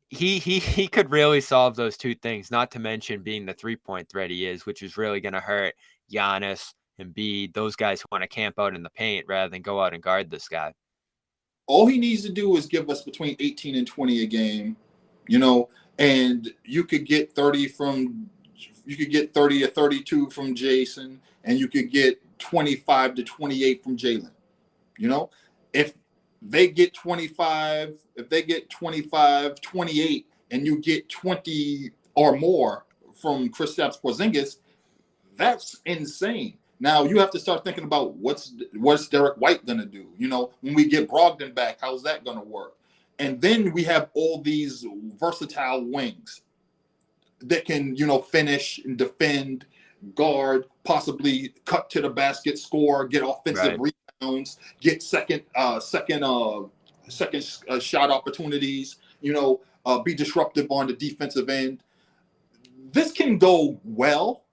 [SPEAKER 1] He could really solve those two things, not to mention being the three-point threat he is, which is really going to hurt Giannis and Embiid, those guys who want to camp out in the paint rather than go out and guard this guy.
[SPEAKER 2] All he needs to do is give us between 18 and 20 a game, and you could get 30 or 32 from Jayson, and you could get 25 to 28 from Jaylen. If they get 25, 28, and you get 20 or more from Kristaps Porzingis, that's insane. Now you have to start thinking about what's Derek White gonna do. When we get Brogdon back, how's that gonna work? And then we have all these versatile wings that can, finish and defend, guard, possibly cut to the basket, score, get offensive rebounds, get second shot opportunities. Be disruptive on the defensive end. This can go well,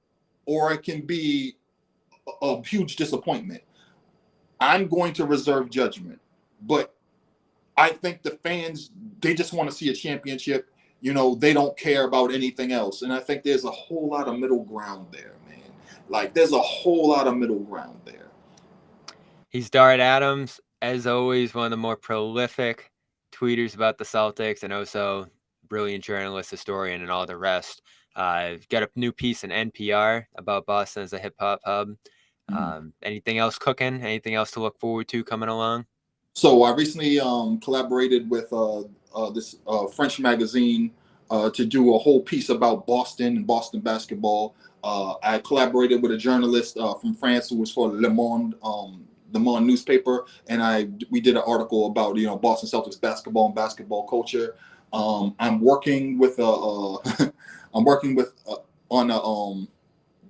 [SPEAKER 2] or it can be a huge disappointment. I'm going to reserve judgment, but I think the fans, they just want to see a championship. They don't care about anything else. And I think there's a whole lot of middle ground there, man. Like, there's a whole lot of middle ground there.
[SPEAKER 1] He's Dart Adams, as always, one of the more prolific tweeters about the Celtics, and also brilliant journalist, historian, and all the rest. Got a new piece in NPR about Boston as a hip-hop hub. Anything else cooking? Anything else to look forward to coming along?
[SPEAKER 2] So I recently collaborated with this French magazine to do a whole piece about Boston and Boston basketball. I collaborated with a journalist from France who was for Le Monde newspaper, and we did an article about Boston Celtics basketball and basketball culture. I'm working with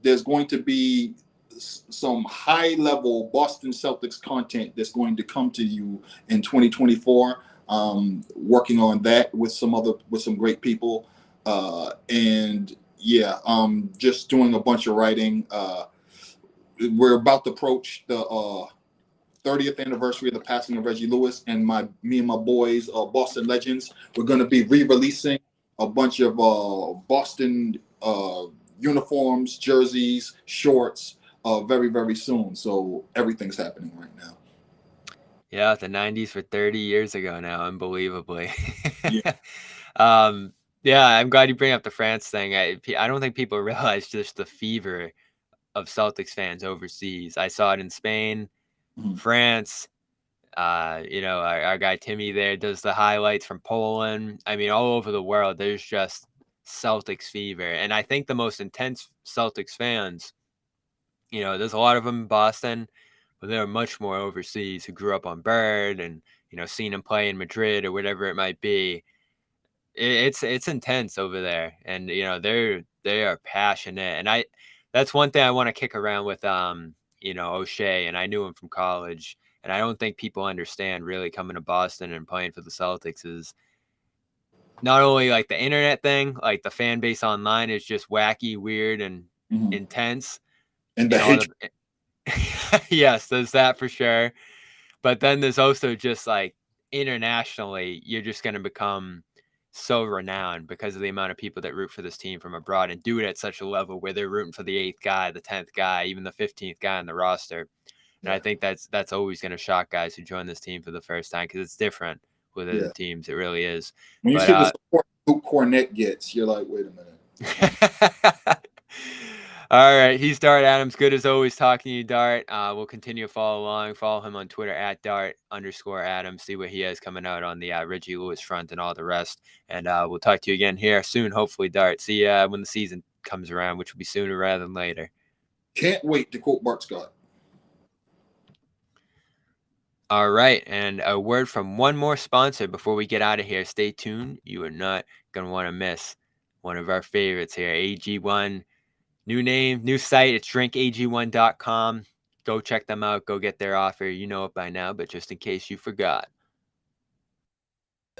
[SPEAKER 2] there's going to be some high-level Boston Celtics content that's going to come to you in 2024. Working on that with some great people, and just doing a bunch of writing. We're about to approach the 30th anniversary of the passing of Reggie Lewis, and me and my boys, Boston Legends, we're going to be re-releasing a bunch of Boston uniforms, jerseys, shorts, very, very soon. So everything's happening right now.
[SPEAKER 1] Yeah, the 90s were 30 years ago now, unbelievably.
[SPEAKER 2] Yeah.
[SPEAKER 1] um, yeah, I'm glad you bring up the France thing. I don't think people realize just the fever of Celtics fans overseas. I saw it in Spain,
[SPEAKER 2] Mhm.
[SPEAKER 1] France. Our guy Timmy there does the highlights from Poland. I mean, all over the world, there's just Celtics fever. And I think the most intense Celtics fans, there's a lot of them in Boston, but there are much more overseas who grew up on Bird and, seen him play in Madrid or whatever it might be. It's intense over there. And, they are passionate. And that's one thing I want to kick around with, O'Shea. And I knew him from college. And I don't think people understand really coming to Boston and playing for the Celtics is not only like the internet thing, like the fan base online is just wacky, weird, and
[SPEAKER 2] Mhm.
[SPEAKER 1] intense.
[SPEAKER 2] And the
[SPEAKER 1] And all
[SPEAKER 2] hatred.
[SPEAKER 1] the yes, there's that for sure. But then there's also just like internationally, you're just going to become so renowned because of the amount of people that root for this team from abroad and do it at such a level where they're rooting for the 8th guy, the 10th guy, even the 15th guy on the roster. And I
[SPEAKER 2] Yeah.
[SPEAKER 1] think that's always going to shock guys who join this team for the first time because it's different with other
[SPEAKER 2] Yeah.
[SPEAKER 1] teams. It really is.
[SPEAKER 2] When you
[SPEAKER 1] But
[SPEAKER 2] see the support Luke Cornett gets, you're like, wait a minute.
[SPEAKER 1] all right, he's Dart Adams. Good as always talking to you, Dart. We'll continue to follow along. Follow him on Twitter at Dart_Adams. See what he has coming out on the Reggie Lewis front and all the rest. And we'll talk to you again here soon, hopefully, Dart. See you when the season comes around, which will be sooner rather than later.
[SPEAKER 2] Can't wait to quote Bart Scott.
[SPEAKER 1] All right, and a word from one more sponsor before we get out of here. Stay tuned. You are not going to want to miss one of our favorites here, AG1. New name, new site. It's drinkag1.com. Go check them out. Go get their offer. You know it by now, but just in case you forgot.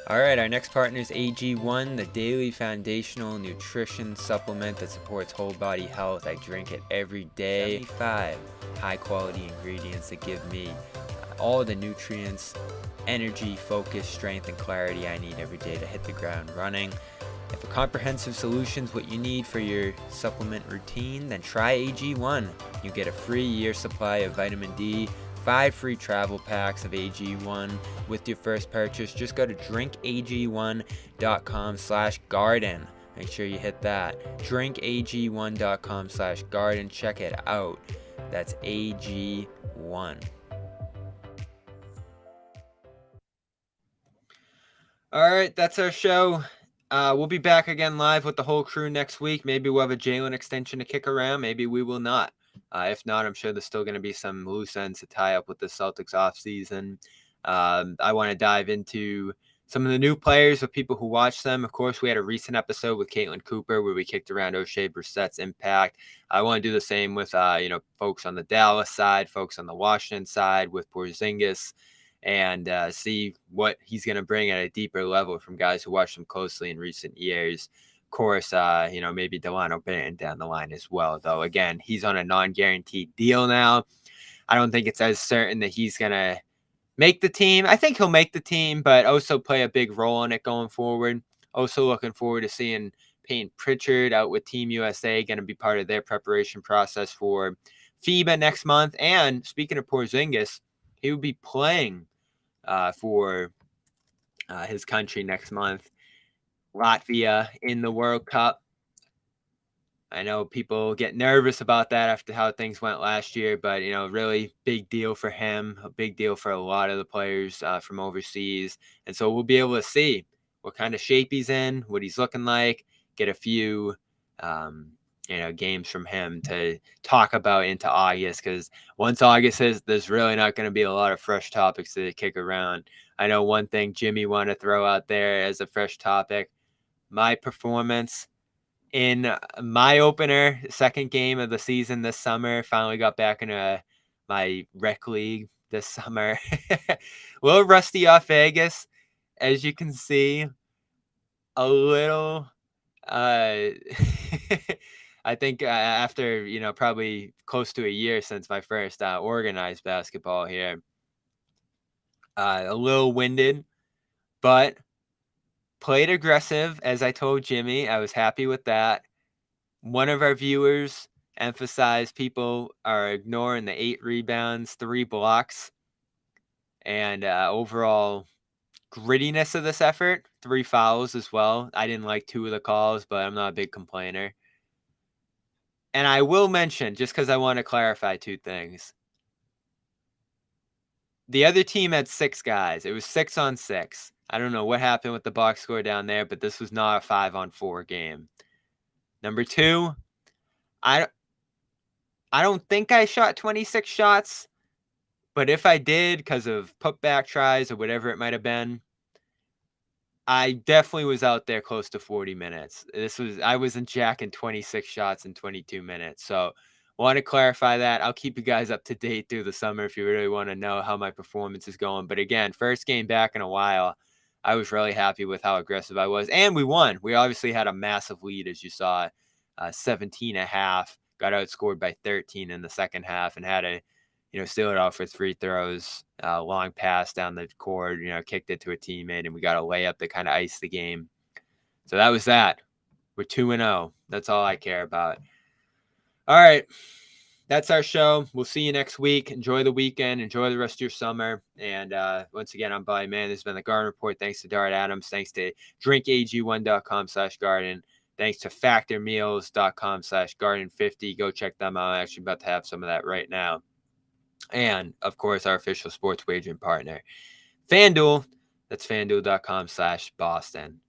[SPEAKER 1] All right, our next partner is AG1, the daily foundational nutrition supplement that supports whole body health. I drink it every day. 75 high quality ingredients that give me all the nutrients, energy, focus, strength, and clarity I need every day to hit the ground running. If a comprehensive solution is what you need for your supplement routine, then try AG1. You get a free year supply of vitamin D, 5 free travel packs of AG1 with your first purchase. Just go to drinkag1.com/garden. Make sure you hit that. drinkag1.com/garden. Check it out. That's AG1. All right, that's our show. We'll be back again live with the whole crew next week. Maybe we'll have a Jaylen extension to kick around. Maybe we will not. If not, I'm sure there's still going to be some loose ends to tie up with the Celtics offseason. I want to dive into some of the new players, of people who watch them. Of course, we had a recent episode with Caitlin Cooper where we kicked around O'Shea Brissett's impact. I want to do the same with folks on the Dallas side, folks on the Washington side with Porzingis, and see what he's going to bring at a deeper level from guys who watched him closely in recent years. Of course, maybe Delano Banton down the line as well, though. Again, he's on a non-guaranteed deal now. I don't think it's as certain that he's going to make the team. I think he'll make the team, but also play a big role in it going forward. Also looking forward to seeing Peyton Pritchard out with Team USA, going to be part of their preparation process for FIBA next month. And speaking of Porzingis, he will be playing for his country next month, Latvia, in the World Cup. I know people get nervous about that after how things went last year, but, really big deal for him, a big deal for a lot of the players from overseas. And so we'll be able to see what kind of shape he's in, what he's looking like, get a few, games from him to talk about into August, because once August is, there's really not going to be a lot of fresh topics to kick around. I know one thing Jimmy wanted to throw out there as a fresh topic, my performance in my opener, second game of the season this summer. Finally got back into my rec league this summer. A little rusty off Vegas, as you can see. A little, uh, I think after, probably close to a year since my first organized basketball here, a little winded, but played aggressive, as I told Jimmy. I was happy with that. One of our viewers emphasized people are ignoring the 8 rebounds, 3 blocks. and overall grittiness of this effort. 3 fouls as well. I didn't like 2 of the calls, but I'm not a big complainer. And I will mention, just because I want to clarify 2 things. The other team had 6 guys. It was 6-on-6. I don't know what happened with the box score down there, but this was not a 5-on-4 game. Number 2, I don't think I shot 26 shots, but if I did, because of putback tries or whatever it might have been, I definitely was out there close to 40 minutes. I wasn't jacking 26 shots in 22 minutes. So want to clarify that. I'll keep you guys up to date through the summer if you really want to know how my performance is going. But again, first game back in a while, I was really happy with how aggressive I was. And we won. We obviously had a massive lead, as you saw, 17.5. Got outscored by 13 in the second half and had to, steal it off for 3 throws, long pass down the court, kicked it to a teammate, and we got a layup that kind of iced the game. So that was that. We're 2-0. That's all I care about. All right. That's our show. We'll see you next week. Enjoy the weekend. Enjoy the rest of your summer. And once again, I'm Buddy Man. This has been the Garden Report. Thanks to Dart Adams. Thanks to drinkag1.com/garden. Thanks to factormeals.com/garden50. Go check them out. I'm actually about to have some of that right now. And, of course, our official sports wagering partner, FanDuel. That's fanduel.com/Boston.